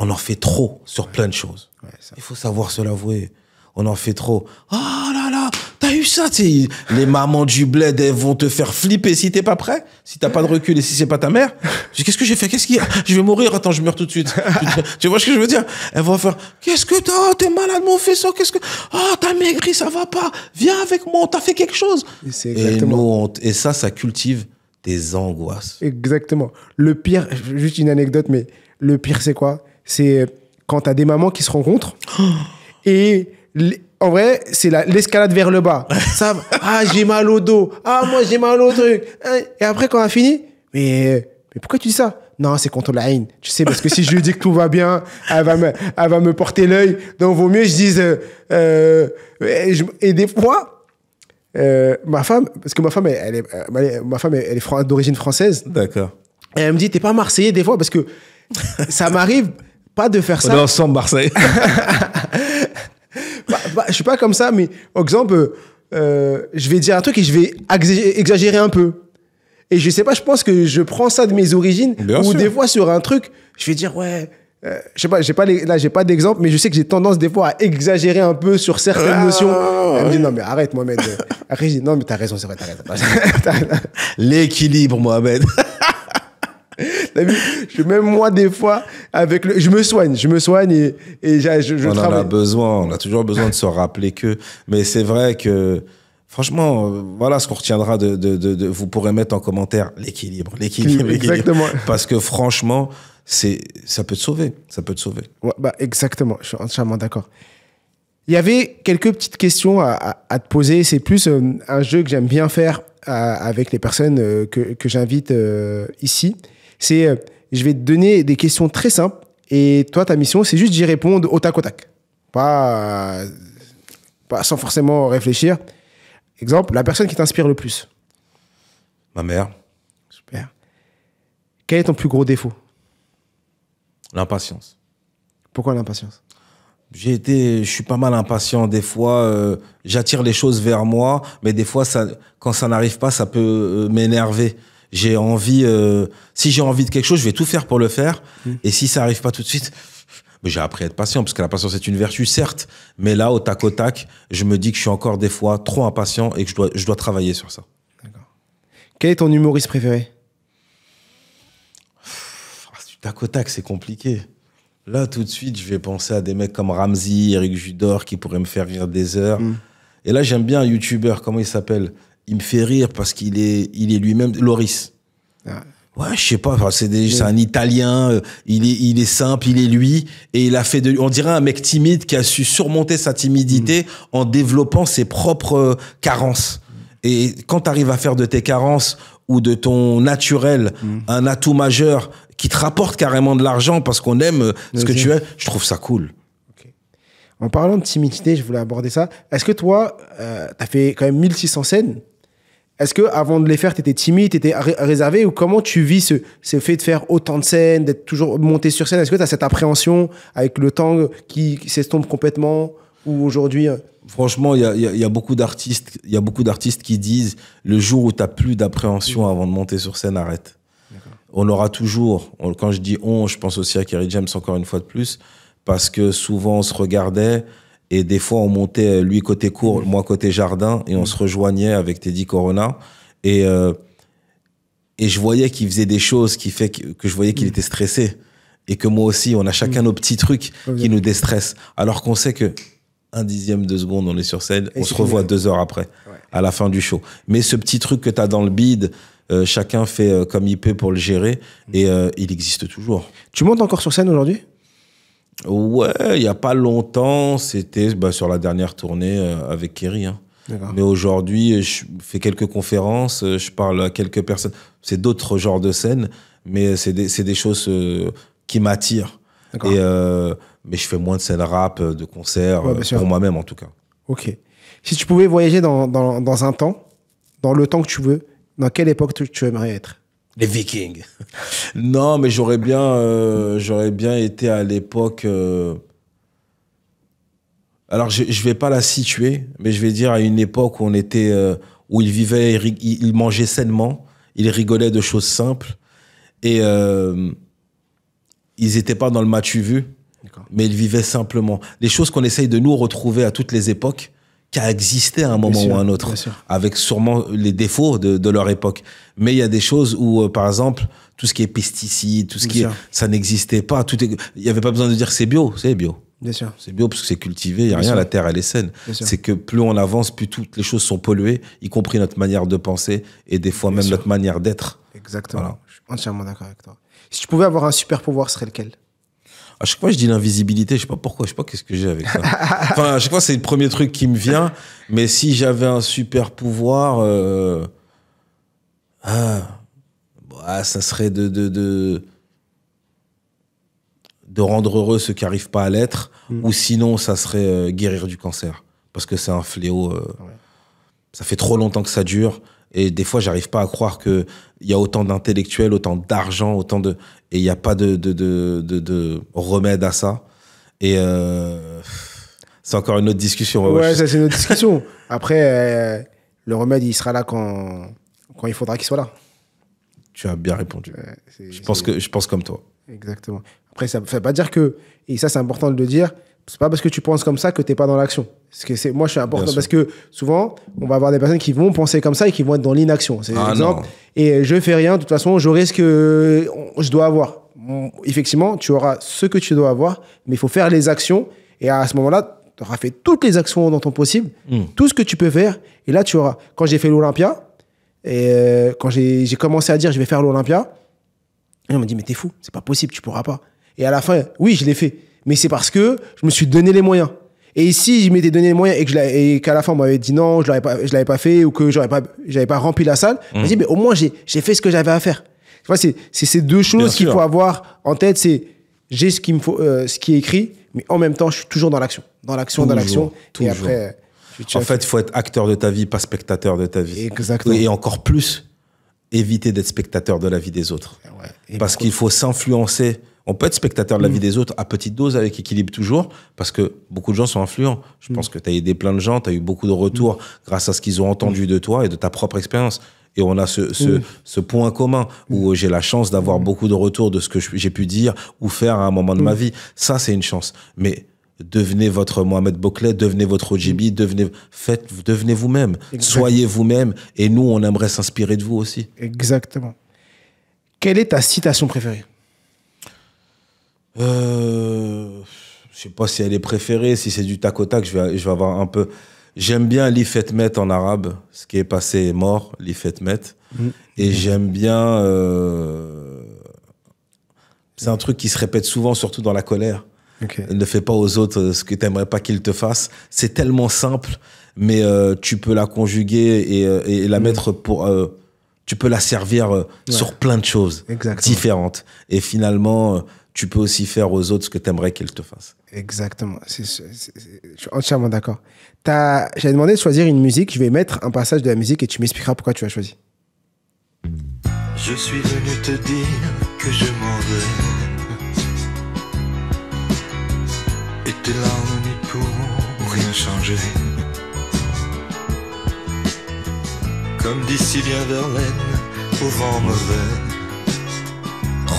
on en fait trop sur plein de choses. Ouais, il faut savoir se l'avouer. On en fait trop. Oh là là, t'as eu ça, tu sais. Les mamans du bled, elles vont te faire flipper si t'es pas prêt, si t'as pas de recul et si c'est pas ta mère. Je dis, qu'est-ce que j'ai fait? Qu'est-ce qu'il y a? Je vais mourir. Attends, je meurs tout de suite. Tu vois ce que je veux dire? Elles vont faire, qu'est-ce que t'as? T'es malade, mon faisceau. Qu'est-ce que, t'as maigri, ça va pas. Viens avec moi, t'as fait quelque chose. Et ça cultive des angoisses. Exactement. Le pire, juste une anecdote, mais le pire, c'est quoi? C'est quand t'as des mamans qui se rencontrent et en vrai, c'est l'escalade vers le bas. Ça, j'ai mal au dos. Moi, j'ai mal au truc. Et après, quand on a fini, mais pourquoi tu dis ça? Non, c'est contre la haine. Tu sais, parce que si je lui dis que tout va bien, elle va me porter l'œil. Donc, vaut mieux que je dise... et des fois, ma femme, parce que ma femme, elle est d'origine française. D'accord. Et elle me dit, t'es pas Marseillais des fois, parce que ça m'arrive pas de faire ça. On est ensemble, Marseille. Je suis pas comme ça, mais exemple, je vais dire un truc et je vais exagérer un peu. Et je sais pas, je pense que je prends ça de mes origines, ou des fois sur un truc, je vais dire ouais, je sais pas, j'ai pas d'exemple, mais je sais que j'ai tendance des fois à exagérer un peu sur certaines notions. Elle me dit non mais arrête Mohamed. Après je dis non mais t'as raison, c'est vrai, t'as raison. L'équilibre, Mohamed. T'as vu, même moi des fois je me soigne et je on travaille. En a besoin, on a toujours besoin de se rappeler que, mais c'est vrai que franchement, voilà ce qu'on retiendra vous pourrez mettre en commentaire l'équilibre. Exactement. Parce que franchement, ça peut te sauver, Ouais, exactement, je suis entièrement d'accord. Il y avait quelques petites questions à te poser. C'est plus un jeu que j'aime bien faire avec les personnes que j'invite ici. Je vais te donner des questions très simples et toi, ta mission, c'est juste d'y répondre au tac au tac. pas sans forcément réfléchir. Exemple, la personne qui t'inspire le plus. Ma mère. Super. Quel est ton plus gros défaut? L'impatience. Pourquoi l'impatience? Je suis pas mal impatient. Des fois, j'attire les choses vers moi, mais des fois, quand ça n'arrive pas, ça peut m'énerver. J'ai envie, si j'ai envie de quelque chose, je vais tout faire pour le faire. Et si ça arrive pas tout de suite, j'ai appris à être patient, parce que la patience est une vertu, certes. Mais là, au tac, je me dis que je suis encore des fois trop impatient et que je dois travailler sur ça. D'accord. Quel est ton humoriste préféré? Du tac au tac, c'est compliqué. Là, tout de suite, je vais penser à des mecs comme Ramzy, Eric Judor, qui pourraient me faire rire des heures. Et là, j'aime bien un YouTuber, comment il s'appelle? Il me fait rire parce qu'il est lui-même, Loris. Ah. Ouais, je sais pas, c'est un Italien, il est simple, il est lui, et il a fait on dirait un mec timide qui a su surmonter sa timidité en développant ses propres carences. Et quand tu arrives à faire de tes carences ou de ton naturel un atout majeur qui te rapporte carrément de l'argent parce qu'on aime ce que tu es, je trouve ça cool. Okay. En parlant de timidité, je voulais aborder ça. Est-ce que toi, tu as fait quand même 1600 scènes? Est-ce que avant de les faire, tu étais timide, tu étais réservé, ou comment tu vis ce fait de faire autant de scènes, d'être toujours monté sur scène? Est-ce que tu as cette appréhension avec le temps qui s'estompe complètement, ou aujourd'hui? Franchement, il y a beaucoup d'artistes, qui disent le jour où tu n'as plus d'appréhension avant de monter sur scène, arrête. On aura toujours, quand je dis on, je pense aussi à Kerry James encore une fois de plus, parce que souvent on se regardait et des fois on montait lui côté cour, moi côté jardin, et on se rejoignait avec Teddy Corona, et je voyais qu'il faisait des choses qui fait que je voyais qu'il était stressé, et que moi aussi, on a chacun nos petits trucs qui nous déstressent, alors qu'on sait que 1/10 de seconde on est sur scène, on se revoit 2 heures après, à la fin du show. Mais ce petit truc que tu as dans le bide, chacun fait comme il peut pour le gérer, et il existe toujours. Tu montes encore sur scène aujourd'hui? Ouais, il n'y a pas longtemps, c'était sur la dernière tournée avec Kerry. Hein. Mais aujourd'hui, je fais quelques conférences, je parle à quelques personnes. C'est d'autres genres de scènes, mais c'est des choses qui m'attirent. Mais je fais moins de scènes rap, de concerts, pour moi-même en tout cas. Ok. Si tu pouvais voyager dans un temps, dans le temps que tu veux, dans quelle époque tu aimerais être? Les Vikings. Non, mais j'aurais bien été à l'époque... Alors, je vais pas la situer, mais je vais dire à une époque où on était... où ils vivaient, ils mangeaient sainement, ils rigolaient de choses simples, et ils étaient pas dans le m'as-tu vu, mais ils vivaient simplement. Les choses qu'on essaye de nous retrouver à toutes les époques, qui a existé à un moment ou à un autre, avec sûrement les défauts de leur époque. Mais il y a des choses où, par exemple, tout ce qui est pesticides, tout ce qui est, ça n'existait pas. Il n'y avait pas besoin de dire c'est bio, c'est bio. Bien sûr. C'est bio parce que c'est cultivé, il n'y a rien, la terre elle est saine. C'est que plus on avance, plus toutes les choses sont polluées, y compris notre manière de penser et des fois même notre manière d'être. Exactement, voilà. Je suis entièrement d'accord avec toi. Si tu pouvais avoir un super pouvoir, ce serait lequel? À chaque fois, je dis l'invisibilité. Je sais pas pourquoi. Je sais pas qu'est-ce que j'ai avec ça. Enfin, à chaque fois, c'est le premier truc qui me vient. Mais si j'avais un super pouvoir, ça serait de rendre heureux ceux qui n'arrivent pas à l'être. Ou sinon, ça serait guérir du cancer. Parce que c'est un fléau. Ça fait trop longtemps que ça dure. Et des fois, j'arrive pas à croire qu'il y a autant d'intellectuels, autant d'argent, et il n'y a pas de remède à ça. Et c'est encore une autre discussion. Ouais, ça, c'est une autre discussion. Après, le remède, il sera là quand il faudra qu'il soit là. Tu as bien répondu. Je pense comme toi. Exactement. Après, ça ne veut pas dire que, et ça, c'est important de le dire, c'est pas parce que tu penses comme ça que tu n'es pas dans l'action. Moi, je suis important parce que souvent, on va avoir des personnes qui vont penser comme ça et qui vont être dans l'inaction. C'est l'exemple. Et je fais rien, de toute façon, j'aurai ce que je dois avoir. Effectivement, tu auras ce que tu dois avoir, mais il faut faire les actions. Et à ce moment-là, tu auras fait toutes les actions dans ton possible, tout ce que tu peux faire. Et là, tu auras. Quand j'ai fait l'Olympia, et quand j'ai commencé à dire je vais faire l'Olympia, on m'a dit mais t'es fou, c'est pas possible, tu pourras pas. Et à la fin, oui, je l'ai fait. Mais c'est parce que je me suis donné les moyens. Et si je m'étais donné les moyens et qu'à la fin on m'avait dit non, je l'avais pas fait, ou que j'avais pas rempli la salle, je me dis mais au moins j'ai fait ce que j'avais à faire. Tu vois, c'est ces deux choses qu'il faut avoir en tête. C'est j'ai ce qu'il me faut, ce qui est écrit, mais en même temps, je suis toujours dans l'action. Dans l'action. Et après, en fait, il faut être acteur de ta vie, pas spectateur de ta vie. Exactement. Et encore plus, éviter d'être spectateur de la vie des autres. Ouais. Parce qu'il faut s'influencer. On peut être spectateur de la vie des autres à petite dose, avec équilibre toujours, parce que beaucoup de gens sont influents. Je pense que tu as aidé plein de gens, tu as eu beaucoup de retours grâce à ce qu'ils ont entendu de toi et de ta propre expérience. Et on a ce point commun où j'ai la chance d'avoir beaucoup de retours de ce que j'ai pu dire ou faire à un moment de ma vie. Ça, c'est une chance. Mais devenez votre Mohamed Bouclet, devenez votre OGB, devenez vous-même. Soyez vous-même. Et nous, on aimerait s'inspirer de vous aussi. Exactement. Quelle est ta citation préférée? Je sais pas si elle est préférée, si c'est du tac au tac, je vais avoir un peu... J'aime bien Li Fetmet en arabe, ce qui est passé est mort, Li Fetmet. Et j'aime bien... c'est un truc qui se répète souvent, surtout dans la colère. Okay. Ne fais pas aux autres ce que tu n'aimerais pas qu'ils te fassent. C'est tellement simple, mais tu peux la conjuguer et la mettre pour... tu peux la servir sur plein de choses différentes. Et finalement... tu peux aussi faire aux autres ce que tu aimerais qu'ils te fassent. Exactement. Je suis entièrement d'accord. J'avais demandé de choisir une musique. Je vais mettre un passage de la musique et tu m'expliqueras pourquoi tu as choisi. Je suis venu te dire que je m'en vais. Et tes larmes n'y pourront rien changer. Comme dit si bien Verlaine, au vent mauvais.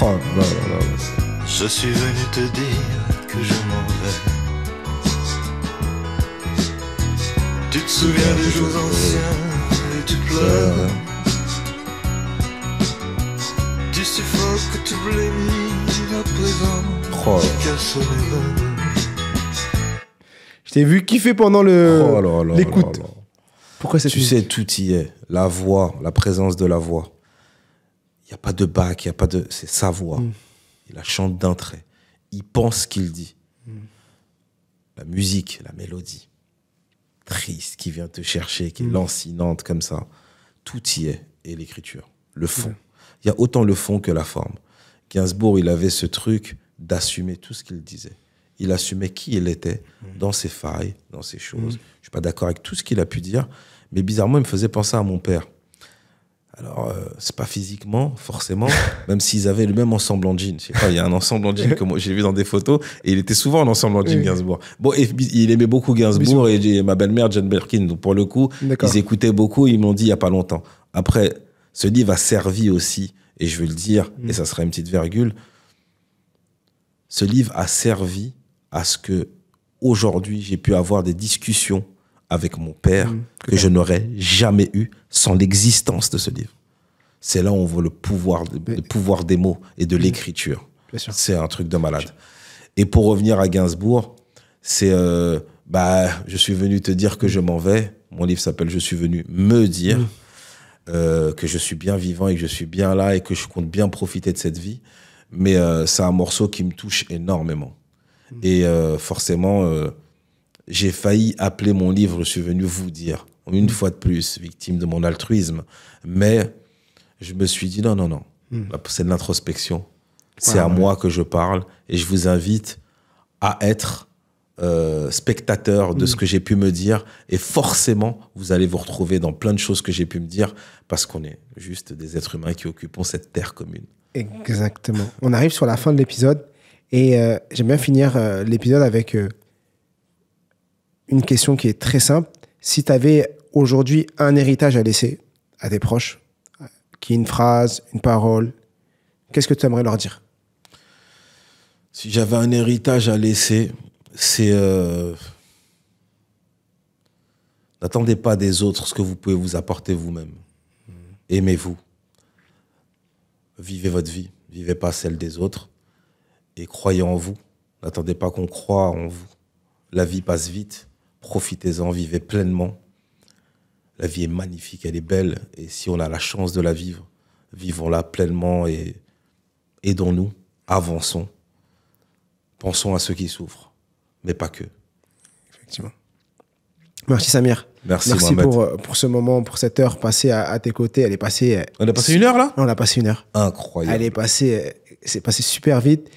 Oh là là là. Je suis venu te dire que je m'en vais. Tu te souviens des jours anciens et tu pleures. Tu suffoques, tu blémis à présent. Tu casses les veines. Je t'ai vu kiffer pendant l'écoute. Pourquoi cette musique? Tu sais, tout y est. La voix, la présence de la voix. Il n'y a pas de bac, il n'y a pas de... C'est sa voix. Il la chante d'un trait. Il pense ce qu'il dit. La musique, la mélodie, triste, qui vient te chercher, qui est lancinante comme ça. Tout y est. Et l'écriture, le fond. Il y a autant le fond que la forme. Gainsbourg, il avait ce truc d'assumer tout ce qu'il disait. Il assumait qui il était dans ses failles, dans ses choses. Je ne suis pas d'accord avec tout ce qu'il a pu dire, mais bizarrement, il me faisait penser à mon père. Alors, c'est pas physiquement, forcément, même s'ils avaient le même ensemble en jean. Je sais pas, il y a un ensemble en jean que moi, j'ai vu dans des photos, et il était souvent en ensemble en jean, Gainsbourg. Bon, et il aimait beaucoup Gainsbourg, et ma belle-mère, Jane Birkin. Donc, pour le coup, ils écoutaient beaucoup, ils m'ont dit il y a pas longtemps. Après, ce livre a servi aussi, et je vais le dire, et ça sera une petite virgule, ce livre a servi à ce que, aujourd'hui, j'ai pu avoir des discussions avec mon père que je n'aurais jamais eu sans l'existence de ce livre. C'est là où on voit le pouvoir des mots et de l'écriture. C'est un truc de malade. Et pour revenir à Gainsbourg, c'est je suis venu te dire que je m'en vais. Mon livre s'appelle « Je suis venu me dire que je suis bien vivant et que je suis bien là et que je compte bien profiter de cette vie ». Mais c'est un morceau qui me touche énormément. Et forcément... j'ai failli appeler mon livre « Je suis venu vous dire », une fois de plus, victime de mon altruisme. Mais je me suis dit, non. C'est de l'introspection. C'est à moi que je parle. Et je vous invite à être spectateur de ce que j'ai pu me dire. Et forcément, vous allez vous retrouver dans plein de choses que j'ai pu me dire parce qu'on est juste des êtres humains qui occupons cette terre commune. Exactement. On arrive sur la fin de l'épisode. Et j'aime bien finir l'épisode avec... une question qui est très simple. Si tu avais aujourd'hui un héritage à laisser à tes proches, qui est une phrase, une parole, qu'est-ce que tu aimerais leur dire? Si j'avais un héritage à laisser, c'est... n'attendez pas des autres ce que vous pouvez vous apporter vous-même. Aimez-vous. Vivez votre vie. Vivez pas celle des autres. Et croyez en vous. N'attendez pas qu'on croie en vous. La vie passe vite. Profitez-en, vivez pleinement. La vie est magnifique, elle est belle. Et si on a la chance de la vivre, vivons-la pleinement et aidons-nous, avançons. Pensons à ceux qui souffrent, mais pas que. Effectivement. Merci Samir. Merci Mohamed. pour ce moment, pour cette heure passée à tes côtés. Elle est passée... On a passé une heure là? On a passé une heure. Incroyable. C'est passé super vite.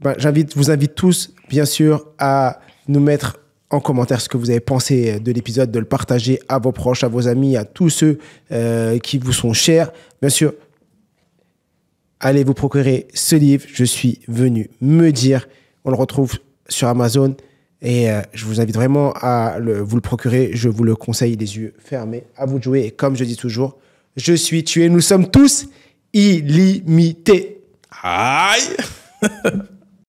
vous invite tous, bien sûr, à nous mettre en commentaire ce que vous avez pensé de l'épisode, de le partager à vos proches, à vos amis, à tous ceux qui vous sont chers. Bien sûr, allez vous procurer ce livre. Je suis venu me dire. On le retrouve sur Amazon et je vous invite vraiment à vous le procurer. Je vous le conseille, les yeux fermés. À vous de jouer. Et comme je dis toujours, je suis tué. Nous sommes tous illimités. Aïe.